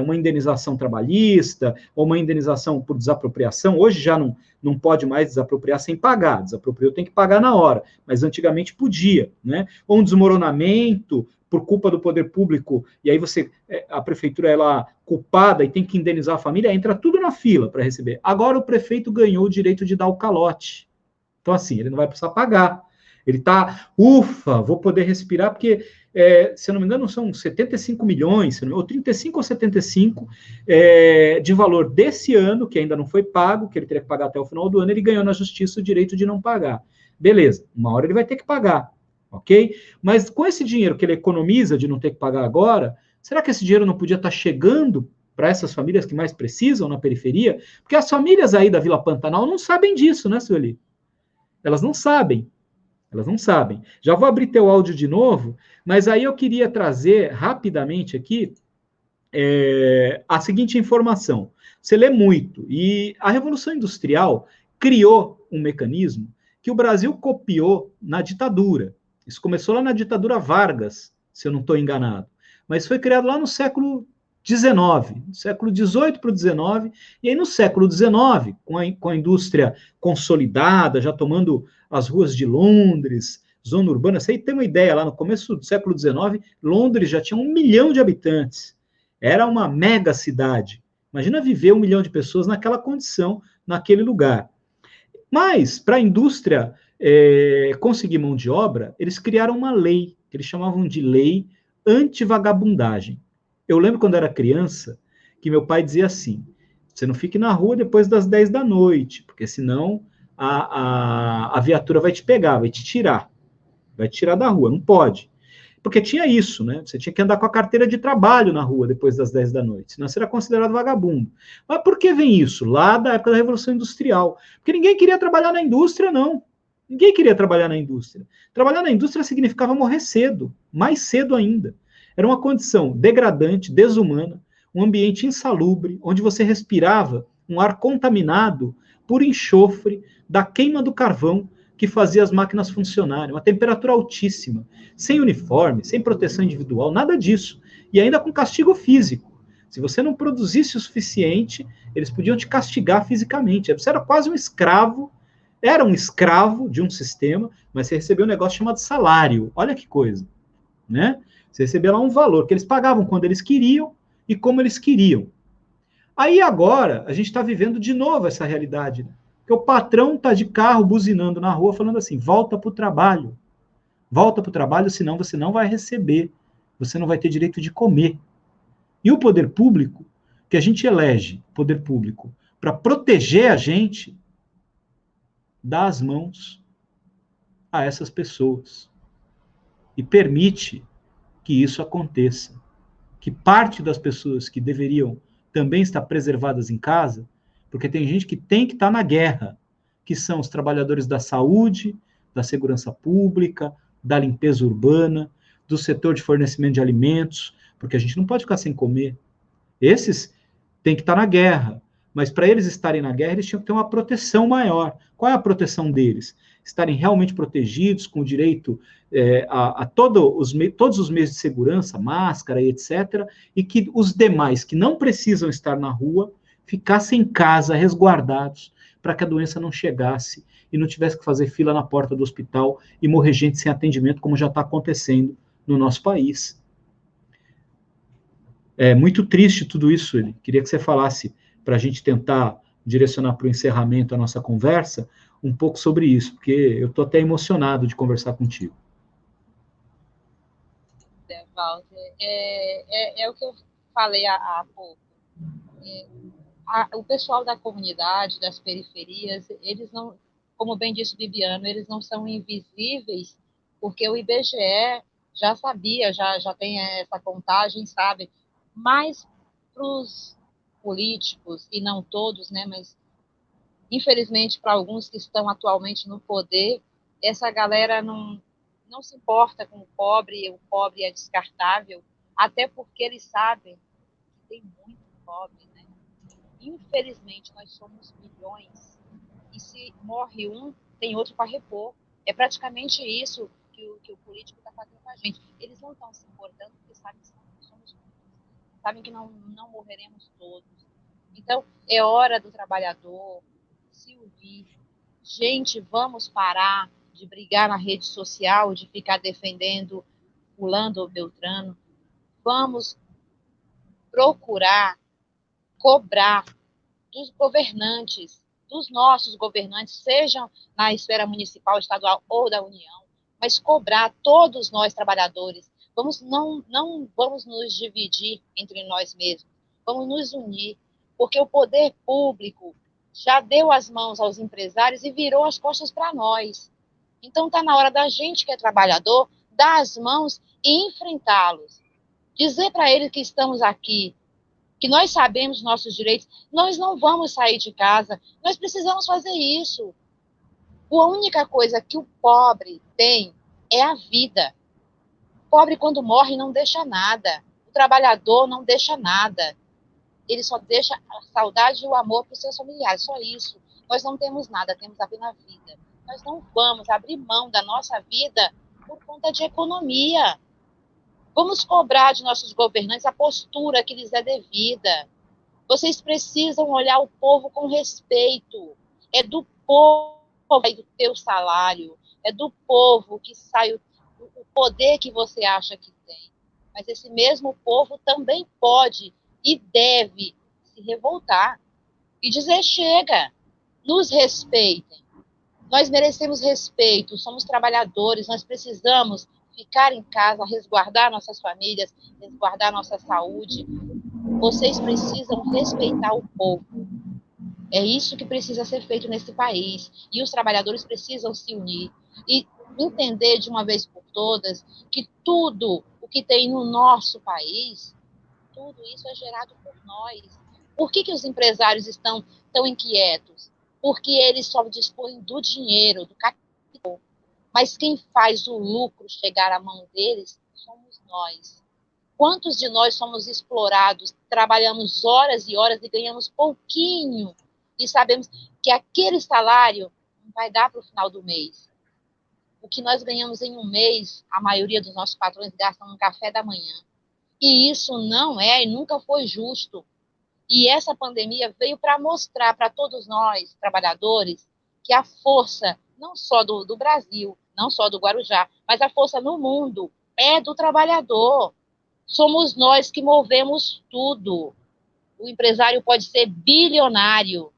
uma indenização trabalhista, ou uma indenização por desapropriação, hoje já não pode mais desapropriar sem pagar, desapropriou tem que pagar na hora, mas antigamente podia, né? Ou um desmoronamento por culpa do poder público, e aí a prefeitura é lá culpada e tem que indenizar a família, entra tudo na fila para receber. Agora o prefeito ganhou o direito de dar o calote. Então, assim, ele não vai precisar pagar. Ele está, ufa, vou poder respirar, porque, se eu não me engano, são 75 milhões, ou 35 ou 75 de valor desse ano, que ainda não foi pago, que ele teria que pagar até o final do ano, ele ganhou na justiça o direito de não pagar. Beleza, uma hora ele vai ter que pagar. Ok? Mas com esse dinheiro que ele economiza de não ter que pagar agora, será que esse dinheiro não podia estar chegando para essas famílias que mais precisam na periferia? Porque as famílias aí da Vila Pantanal não sabem disso, né, Sueli? Elas não sabem. Elas não sabem. Já vou abrir teu áudio de novo, mas aí eu queria trazer rapidamente aqui a seguinte informação. Você lê muito, e a Revolução Industrial criou um mecanismo que o Brasil copiou na ditadura. Isso começou lá na ditadura Vargas, se eu não estou enganado. Mas foi criado lá no século XIX, século XVIII para o XIX, e aí no século XIX, com a indústria consolidada, já tomando as ruas de Londres, zona urbana, você tem uma ideia, lá no começo do século XIX, Londres já tinha 1 milhão de habitantes. Era uma mega cidade. Imagina viver 1 milhão de pessoas naquela condição, naquele lugar. Mas, para a indústria conseguir mão de obra, eles criaram uma lei, que eles chamavam de lei anti-vagabundagem. Eu lembro quando era criança, que meu pai dizia assim, você não fique na rua depois das 10 da noite, porque senão a viatura vai te pegar, vai te tirar da rua, não pode. Porque tinha isso, né? Você tinha que andar com a carteira de trabalho na rua depois das 10 da noite, senão você era considerado vagabundo. Mas por que vem isso? Lá da época da Revolução Industrial. Porque ninguém queria trabalhar na indústria, não. Ninguém queria trabalhar na indústria. Trabalhar na indústria significava morrer cedo, mais cedo ainda. Era uma condição degradante, desumana, um ambiente insalubre, onde você respirava um ar contaminado por enxofre da queima do carvão que fazia as máquinas funcionarem, uma temperatura altíssima, sem uniforme, sem proteção individual, nada disso, e ainda com castigo físico. Se você não produzisse o suficiente, eles podiam te castigar fisicamente. Você era quase um escravo, era um escravo de um sistema, mas você recebeu um negócio chamado salário. Olha que coisa, né? Você recebia lá um valor que eles pagavam quando eles queriam e como eles queriam. Aí agora, a gente está vivendo de novo essa realidade, né? Porque o patrão está de carro buzinando na rua, falando assim: volta para o trabalho. Volta para o trabalho, senão você não vai receber. Você não vai ter direito de comer. E o poder público, que a gente elege, poder público, para proteger a gente, dá as mãos a essas pessoas. E permite que isso aconteça. Que parte das pessoas que deveriam também estar preservadas em casa, porque tem gente que tem que estar na guerra, que são os trabalhadores da saúde, da segurança pública, da limpeza urbana, do setor de fornecimento de alimentos, porque a gente não pode ficar sem comer. Esses têm que estar na guerra, mas para eles estarem na guerra, eles tinham que ter uma proteção maior. Qual é a proteção deles? Estarem realmente protegidos, com direito a todos os meios de segurança, máscara e etc., e que os demais que não precisam estar na rua ficassem em casa, resguardados, para que a doença não chegasse e não tivesse que fazer fila na porta do hospital e morrer gente sem atendimento, como já está acontecendo no nosso país. É muito triste tudo isso, ele. Queria que você falasse, para a gente tentar direcionar para o encerramento a nossa conversa, um pouco sobre isso, porque eu estou até emocionado de conversar contigo. Walter, é o que eu falei há pouco. O pessoal da comunidade, das periferias, eles não, como bem disse o Bibiano, eles não são invisíveis, porque o IBGE já sabia, já tem essa contagem, sabe? Mas para os políticos, e não todos, né, mas infelizmente para alguns que estão atualmente no poder, essa galera não se importa com o pobre é descartável, até porque eles sabem que tem muito pobre, né? Infelizmente, nós somos milhões, e se morre um, tem outro para repor. É praticamente isso que o político está fazendo com a gente. Eles não estão se importando porque sabem que somos muitos, sabem que não morreremos todos. Então, é hora do trabalhador se unir. Gente, vamos parar de brigar na rede social, de ficar defendendo fulano ou beltrano. Vamos procurar cobrar dos governantes, dos nossos governantes, sejam na esfera municipal, estadual ou da União, mas cobrar todos nós trabalhadores. Não vamos nos dividir entre nós mesmos, vamos nos unir, porque o poder público já deu as mãos aos empresários e virou as costas para nós. Então está na hora da gente que é trabalhador dar as mãos e enfrentá-los. Dizer para eles que estamos aqui, que nós sabemos nossos direitos, nós não vamos sair de casa, nós precisamos fazer isso. A única coisa que o pobre tem é a vida. O pobre, quando morre, não deixa nada. O trabalhador não deixa nada. Ele só deixa a saudade e o amor para os seus familiares, só isso. Nós não temos nada, temos apenas a vida. Nós não vamos abrir mão da nossa vida por conta de economia. Vamos cobrar de nossos governantes a postura que lhes é devida. Vocês precisam olhar o povo com respeito. É do povo que sai do teu salário. É do povo que sai o poder que você acha que tem. Mas esse mesmo povo também pode e deve se revoltar e dizer: chega, nos respeitem. Nós merecemos respeito, somos trabalhadores, nós precisamos ficar em casa, resguardar nossas famílias, resguardar nossa saúde. Vocês precisam respeitar o povo. É isso que precisa ser feito nesse país. E os trabalhadores precisam se unir e entender de uma vez por todas que tudo o que tem no nosso país, tudo isso é gerado por nós. Por que os empresários estão tão inquietos? Porque eles só dispõem do dinheiro, do capital. Mas quem faz o lucro chegar à mão deles somos nós. Quantos de nós somos explorados, trabalhamos horas e horas e ganhamos pouquinho e sabemos que aquele salário não vai dar para o final do mês. O que nós ganhamos em um mês, a maioria dos nossos patrões gastam no café da manhã. E isso não é e nunca foi justo. E essa pandemia veio para mostrar para todos nós, trabalhadores, que a força, não só do Brasil, não só do Guarujá, mas a força no mundo é do trabalhador. Somos nós que movemos tudo. O empresário pode ser bilionário,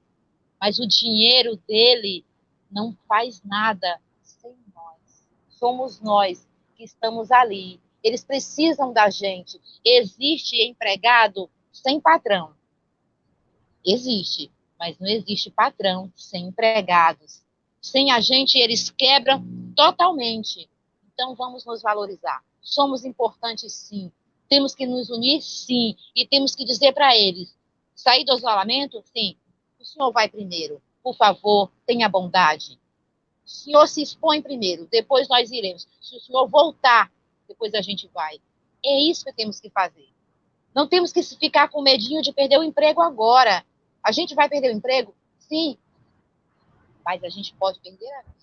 mas o dinheiro dele não faz nada sem nós. Somos nós que estamos ali. Eles precisam da gente. Existe empregado sem patrão. Existe, mas não existe patrão sem empregados. Sem a gente, eles quebram totalmente. Então, vamos nos valorizar. Somos importantes, sim. Temos que nos unir, sim. E temos que dizer para eles, sair do isolamento, sim. O senhor vai primeiro. Por favor, tenha bondade. O senhor se expõe primeiro, depois nós iremos. Se o senhor voltar, depois a gente vai. É isso que temos que fazer. Não temos que ficar com medinho de perder o emprego agora. A gente vai perder o emprego? Sim. Mas a gente pode perder a vida.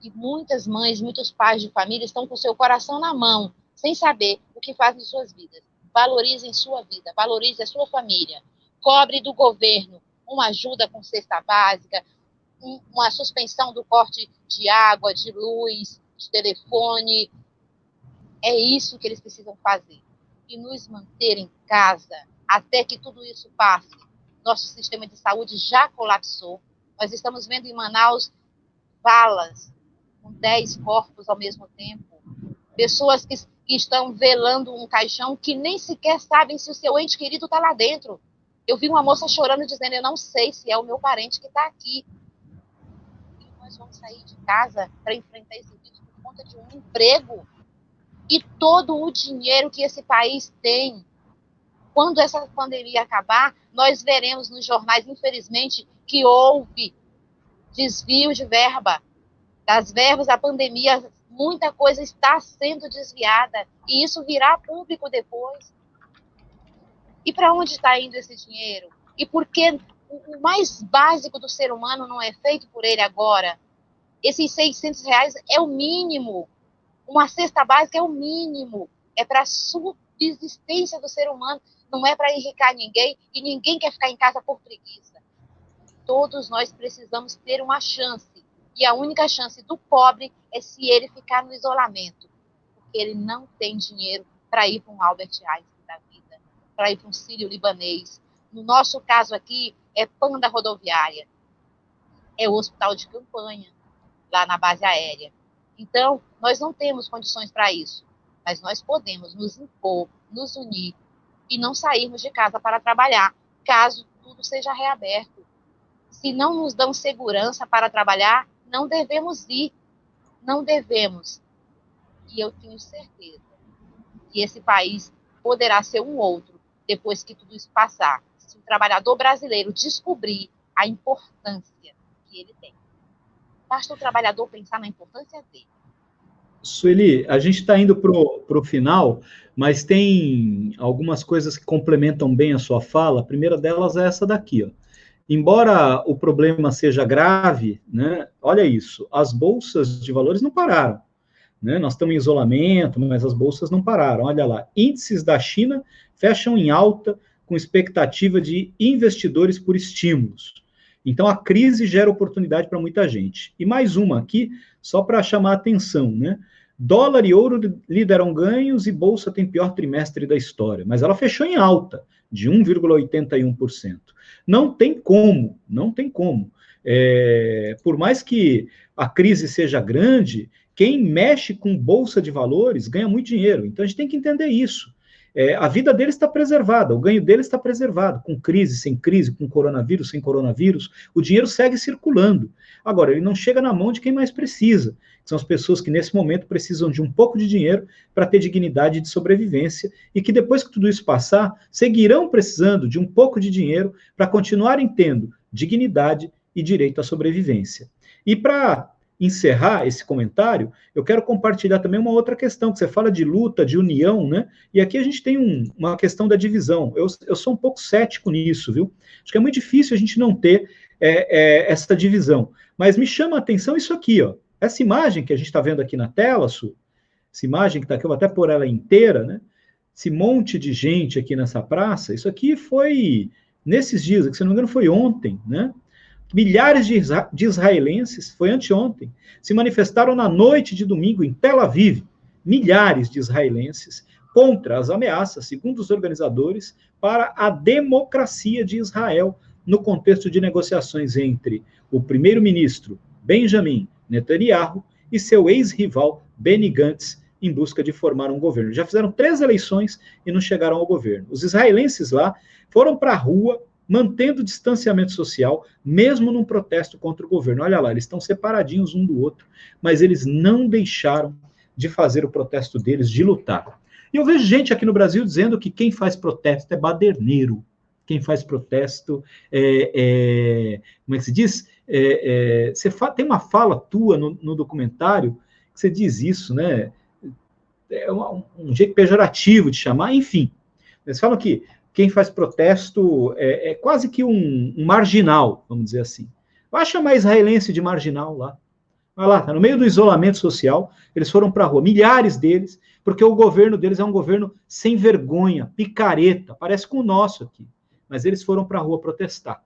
E muitas mães, muitos pais de família estão com seu coração na mão, sem saber o que fazem em suas vidas. Valorizem sua vida, valorize a sua família. Cobre do governo uma ajuda com cesta básica, uma suspensão do corte de água, de luz, de telefone. É isso que eles precisam fazer. E nos manter em casa até que tudo isso passe. Nosso sistema de saúde já colapsou. Nós estamos vendo em Manaus valas com 10 corpos ao mesmo tempo. Pessoas que estão velando um caixão que nem sequer sabem se o seu ente querido está lá dentro. Eu vi uma moça chorando, dizendo, eu não sei se é o meu parente que está aqui. E nós vamos sair de casa para enfrentar esse vírus por conta de um emprego. E todo o dinheiro que esse país tem. Quando essa pandemia acabar, nós veremos nos jornais, infelizmente, que houve desvio de verba. Das verbas da pandemia, muita coisa está sendo desviada. E isso virá público depois. E para onde está indo esse dinheiro? E por que o mais básico do ser humano não é feito por ele agora? Esses R$600 é o mínimo. Uma cesta básica é o mínimo. É para a subsistência do ser humano. Não é para enriquecer ninguém. E ninguém quer ficar em casa por preguiça. Todos nós precisamos ter uma chance. E a única chance do pobre é se ele ficar no isolamento. Porque ele não tem dinheiro para ir para um Albert Einstein da vida, para ir para um Sírio-Libanês. No nosso caso aqui, é Panda Rodoviária. É o hospital de campanha, lá na base aérea. Então, nós não temos condições para isso. Mas nós podemos nos impor, nos unir e não sairmos de casa para trabalhar, caso tudo seja reaberto. Se não nos dão segurança para trabalhar, não devemos ir. Não devemos. E eu tenho certeza que esse país poderá ser um outro depois que tudo isso passar. Se o trabalhador brasileiro descobrir a importância que ele tem. Basta o trabalhador pensar na importância dele. Sueli, a gente está indo para o final, mas tem algumas coisas que complementam bem a sua fala. A primeira delas é essa daqui, ó. Embora o problema seja grave, né, olha isso, as bolsas de valores não pararam. Né? Nós estamos em isolamento, mas as bolsas não pararam. Olha lá, índices da China fecham em alta com expectativa de investidores por estímulos. Então, a crise gera oportunidade para muita gente. E mais uma aqui, só para chamar a atenção, né? Dólar e ouro lideram ganhos e bolsa tem pior trimestre da história, mas ela fechou em alta, de 1,81%. Não tem como. Por mais que a crise seja grande, quem mexe com bolsa de valores ganha muito dinheiro. Então, a gente tem que entender isso. A vida deles está preservada, o ganho deles está preservado, com crise, sem crise, com coronavírus, sem coronavírus, o dinheiro segue circulando. Agora, ele não chega na mão de quem mais precisa, que são as pessoas que nesse momento precisam de um pouco de dinheiro para ter dignidade de sobrevivência e que depois que tudo isso passar, seguirão precisando de um pouco de dinheiro para continuarem tendo dignidade e direito à sobrevivência. E para encerrar esse comentário, eu quero compartilhar também uma outra questão, que você fala de luta, de união, né? E aqui a gente tem uma questão da divisão. Eu sou um pouco cético nisso, viu? Acho que é muito difícil a gente não ter essa divisão. Mas me chama a atenção isso aqui, ó. Essa imagem que a gente está vendo aqui na tela, Su, essa imagem que está aqui, eu vou até pôr ela inteira, né? Esse monte de gente aqui nessa praça, isso aqui foi nesses dias, que se não me engano foi ontem, né? Milhares de israelenses, foi anteontem, se manifestaram na noite de domingo em Tel Aviv, milhares de israelenses, contra as ameaças, segundo os organizadores, para a democracia de Israel no contexto de negociações entre o primeiro-ministro Benjamin Netanyahu e seu ex-rival Benny Gantz, em busca de formar um governo. Já fizeram 3 eleições e não chegaram ao governo. Os israelenses lá foram para a rua, mantendo o distanciamento social, mesmo num protesto contra o governo. Olha lá, eles estão separadinhos um do outro, mas eles não deixaram de fazer o protesto deles, de lutar. E eu vejo gente aqui no Brasil dizendo que quem faz protesto é baderneiro. Quem faz protesto como é que se diz? Tem uma fala tua no documentário que você diz isso, né? É um jeito pejorativo de chamar, enfim. Eles falam que quem faz protesto é quase que um marginal, vamos dizer assim. Vai chamar israelense de marginal lá. Vai lá, tá no meio do isolamento social, eles foram para a rua, milhares deles, porque o governo deles é um governo sem vergonha, picareta, parece com o nosso aqui. Mas eles foram para a rua protestar.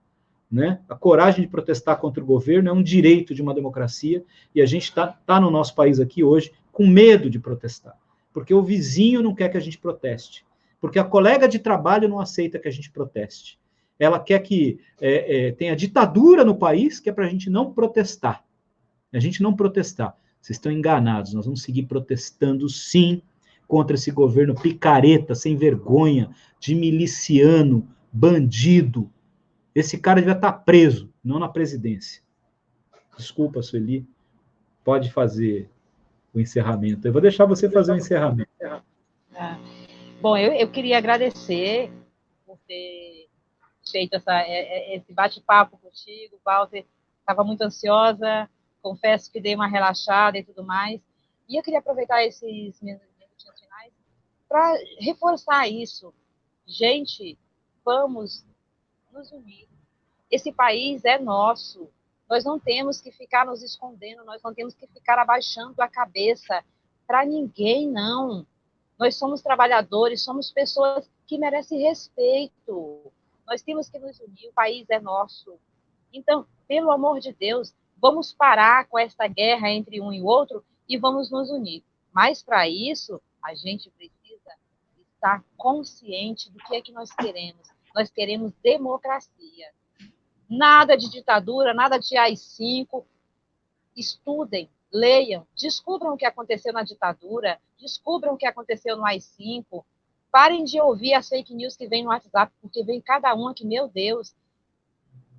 Né? A coragem de protestar contra o governo é um direito de uma democracia, e a gente tá no nosso país aqui hoje com medo de protestar, porque o vizinho não quer que a gente proteste, porque a colega de trabalho não aceita que a gente proteste. Ela quer que tenha ditadura no país, que é para a gente não protestar. A gente não protestar. Vocês estão enganados, nós vamos seguir protestando, sim, contra esse governo picareta, sem vergonha, de miliciano, bandido. Esse cara devia estar preso, não na presidência. Desculpa, Sueli, pode fazer o encerramento. Eu vou deixar você fazer o encerramento. Bom, eu queria agradecer por ter feito esse bate-papo contigo, Walter. Estava muito ansiosa, confesso que dei uma relaxada e tudo mais. E eu queria aproveitar esses minutinhos finais para reforçar isso. Gente, vamos nos unir. Esse país é nosso. Nós não temos que ficar nos escondendo, nós não temos que ficar abaixando a cabeça para ninguém, não. Nós somos trabalhadores, somos pessoas que merecem respeito. Nós temos que nos unir, o país é nosso. Então, pelo amor de Deus, vamos parar com essa guerra entre um e o outro e vamos nos unir. Mas, para isso, a gente precisa estar consciente do que é que nós queremos. Nós queremos democracia. Nada de ditadura, nada de AI-5. Estudem, leiam, descubram o que aconteceu na ditadura, descubram o que aconteceu no AI-5. Parem de ouvir as fake news que vem no WhatsApp, porque vem cada uma que, meu Deus,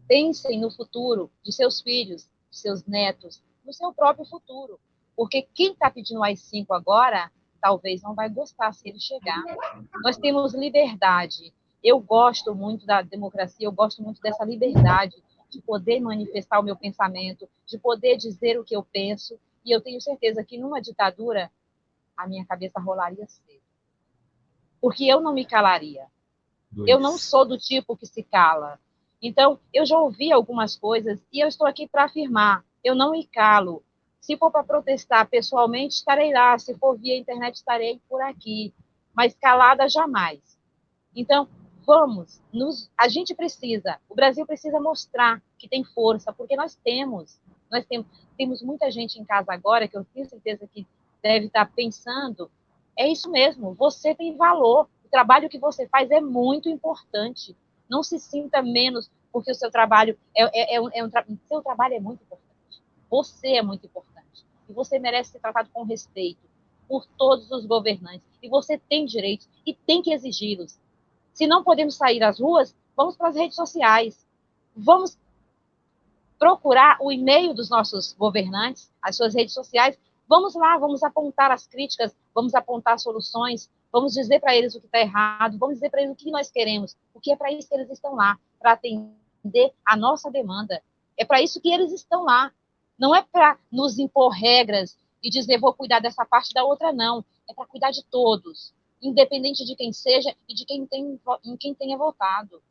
pensem no futuro de seus filhos, de seus netos, no seu próprio futuro. Porque quem está pedindo AI-5 agora, talvez não vai gostar se ele chegar. Nós temos liberdade. Eu gosto muito da democracia, eu gosto muito dessa liberdade de poder manifestar o meu pensamento, de poder dizer o que eu penso, e eu tenho certeza que numa ditadura a minha cabeça rolaria cedo. Porque eu não me calaria. Eu não sou do tipo que se cala. Então, eu já ouvi algumas coisas e eu estou aqui para afirmar, eu não me calo. Se for para protestar pessoalmente, estarei lá. Se for via internet, estarei por aqui. Mas calada, jamais. Então, a gente precisa, o Brasil precisa mostrar que tem força, porque nós temos muita gente em casa agora, que eu tenho certeza que deve estar pensando, é isso mesmo, você tem valor, o trabalho que você faz é muito importante, não se sinta menos, porque o seu trabalho seu trabalho é muito importante, você é muito importante, e você merece ser tratado com respeito por todos os governantes, e você tem direitos, e tem que exigi-los. Se não podemos sair às ruas, vamos para as redes sociais. Vamos procurar o e-mail dos nossos governantes, as suas redes sociais. Vamos lá, vamos apontar as críticas, vamos apontar soluções, vamos dizer para eles o que está errado, vamos dizer para eles o que nós queremos, porque é para isso que eles estão lá, para atender a nossa demanda. É para isso que eles estão lá. Não é para nos impor regras e dizer, vou cuidar dessa parte da outra, não. É para cuidar de todos, independente de quem seja e de em quem tenha votado.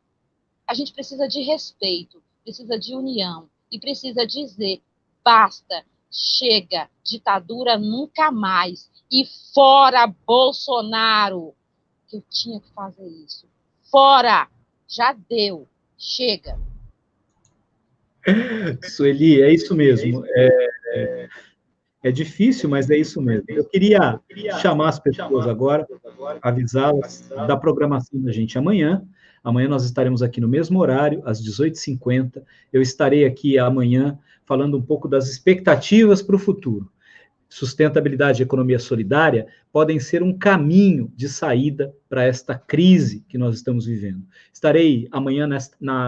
A gente precisa de respeito, precisa de união e precisa dizer, basta, chega, ditadura nunca mais e fora Bolsonaro, que eu tinha que fazer isso. Fora, já deu, chega. Sueli, é isso mesmo. É difícil, mas é isso mesmo. Eu queria chamar as pessoas agora, avisá-las da programação da gente amanhã. Amanhã nós estaremos aqui no mesmo horário, às 18h50. Eu estarei aqui amanhã falando um pouco das expectativas para o futuro. Sustentabilidade e economia solidária podem ser um caminho de saída para esta crise que nós estamos vivendo. Estarei amanhã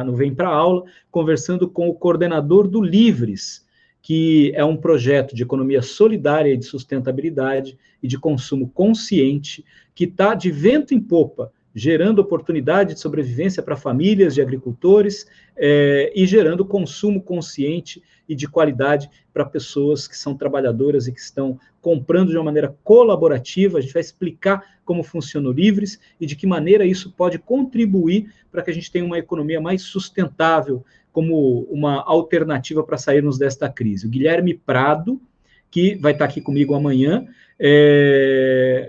no Vem para a Aula conversando com o coordenador do Livres, que é um projeto de economia solidária e de sustentabilidade e de consumo consciente, que está de vento em popa, gerando oportunidade de sobrevivência para famílias de agricultores e gerando consumo consciente e de qualidade para pessoas que são trabalhadoras e que estão comprando de uma maneira colaborativa. A gente vai explicar como funciona o Livres e de que maneira isso pode contribuir para que a gente tenha uma economia mais sustentável, como uma alternativa para sairmos desta crise. O Guilherme Prado, que vai estar aqui comigo amanhã,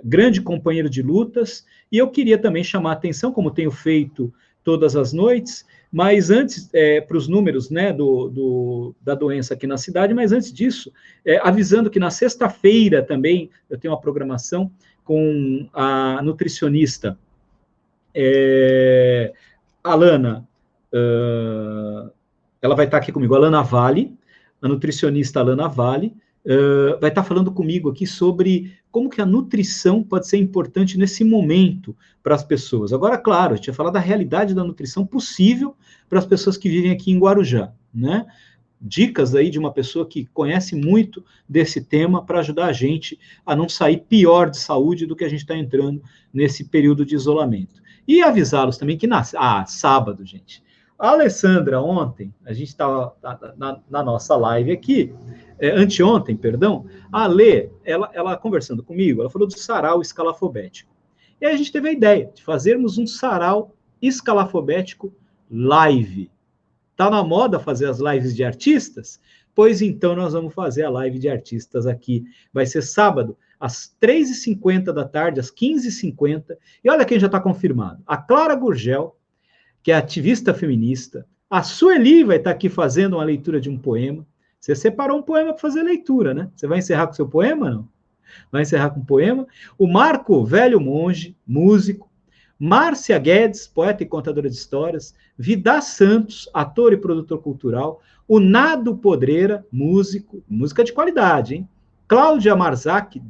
grande companheiro de lutas, e eu queria também chamar a atenção, como tenho feito todas as noites, mas antes, para os números, né, da doença aqui na cidade, mas antes disso, avisando que na sexta-feira também eu tenho uma programação com a nutricionista Alana, ela vai estar aqui comigo, Alana Vale, a nutricionista Alana Vale, vai estar falando comigo aqui sobre como que a nutrição pode ser importante nesse momento para as pessoas. Agora, claro, a gente vai falar da realidade da nutrição possível para as pessoas que vivem aqui em Guarujá, né? Dicas aí de uma pessoa que conhece muito desse tema para ajudar a gente a não sair pior de saúde do que a gente está entrando nesse período de isolamento. E avisá-los também que sábado, gente. A Alessandra, ontem, a gente estava na nossa live aqui, anteontem, perdão, a Alê, ela conversando comigo, ela falou do sarau escalafobético. E aí a gente teve a ideia de fazermos um sarau escalafobético live. Tá na moda fazer as lives de artistas? Pois então nós vamos fazer a live de artistas aqui. Vai ser sábado, às 3h50 da tarde, às 15h50. E olha quem já está confirmado. A Clara Gurgel, que é ativista feminista. A Sueli vai estar aqui fazendo uma leitura de um poema. Você separou um poema para fazer leitura, né? Você vai encerrar com seu poema, não? Vai encerrar com um poema. O Marco Velho Monge, músico. Márcia Guedes, poeta e contadora de histórias. Vidá Santos, ator e produtor cultural. O Nado Podreira, músico. Música de qualidade, hein? Cláudia Marzak,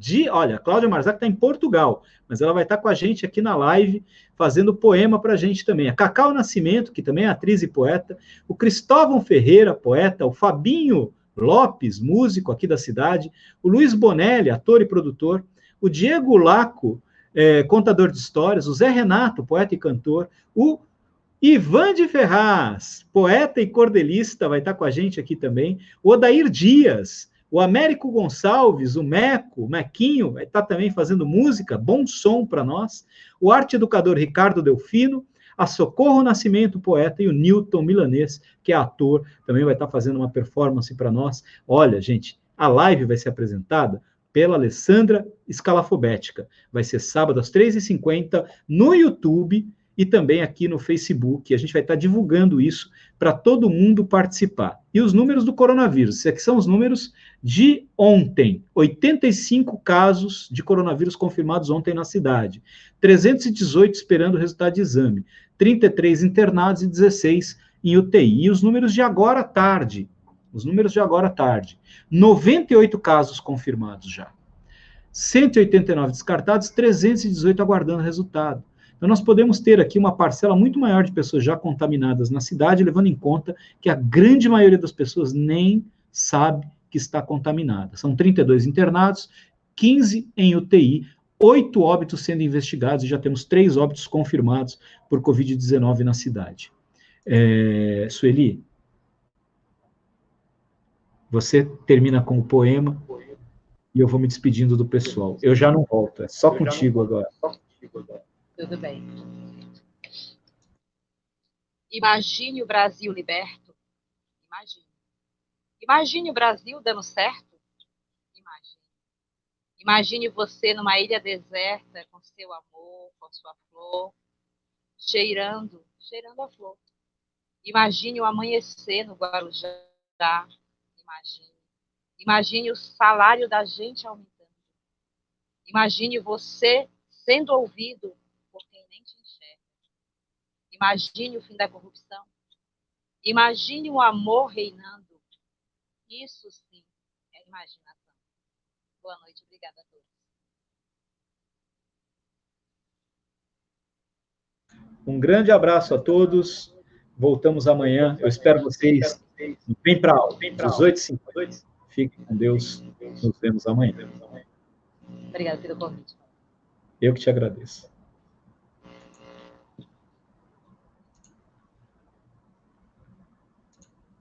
Cláudia Marzak está em Portugal, mas ela vai estar com a gente aqui na live, fazendo poema para a gente também. A Cacau Nascimento, que também é atriz e poeta. O Cristóvão Ferreira, poeta. O Fabinho Lopes, músico aqui da cidade. O Luiz Bonelli, ator e produtor. O Diego Laco, contador de histórias. O Zé Renato, poeta e cantor. O Ivan de Ferraz, poeta e cordelista, vai estar com a gente aqui também. O Odair Dias, o Américo Gonçalves, o Mequinho, vai estar também fazendo música, bom som para nós. O arte educador Ricardo Delfino, a Socorro Nascimento, poeta, e o Newton Milanês, que é ator, também vai estar fazendo uma performance para nós. Olha, gente, a live vai ser apresentada pela Alessandra Escalafobética. Vai ser sábado às 3h50 no YouTube e também aqui no Facebook. A gente vai estar divulgando isso para todo mundo participar. E os números do coronavírus, esses aqui são os números de ontem. 85 casos de coronavírus confirmados ontem na cidade. 318 esperando o resultado de exame. 33 internados e 16 em UTI. E os números de agora à tarde. 98 casos confirmados já. 189 descartados, 318 aguardando resultado. Então, nós podemos ter aqui uma parcela muito maior de pessoas já contaminadas na cidade, levando em conta que a grande maioria das pessoas nem sabe que está contaminada. São 32 internados, 15 em UTI, 8 óbitos sendo investigados, e já temos 3 óbitos confirmados por Covid-19 na cidade. Sueli, você termina com o poema e eu vou me despedindo do pessoal. Eu já não volto, é só contigo agora. Tudo bem. Imagine o Brasil liberto. Imagine. Imagine o Brasil dando certo. Imagine. Imagine você numa ilha deserta com seu amor, com sua flor, cheirando a flor. Imagine o amanhecer no Guarujá. Imagine. Imagine o salário da gente aumentando. Imagine você sendo ouvido por quem nem te enxerga. Imagine o fim da corrupção. Imagine o amor reinando. Isso sim é imaginação. Boa noite, obrigada a todos. Um grande abraço a todos. Voltamos amanhã. Eu espero vocês. Vem para a aula, às 8h50. Fiquem com Deus. Nos vemos amanhã. Obrigada pelo convite. Eu que te agradeço.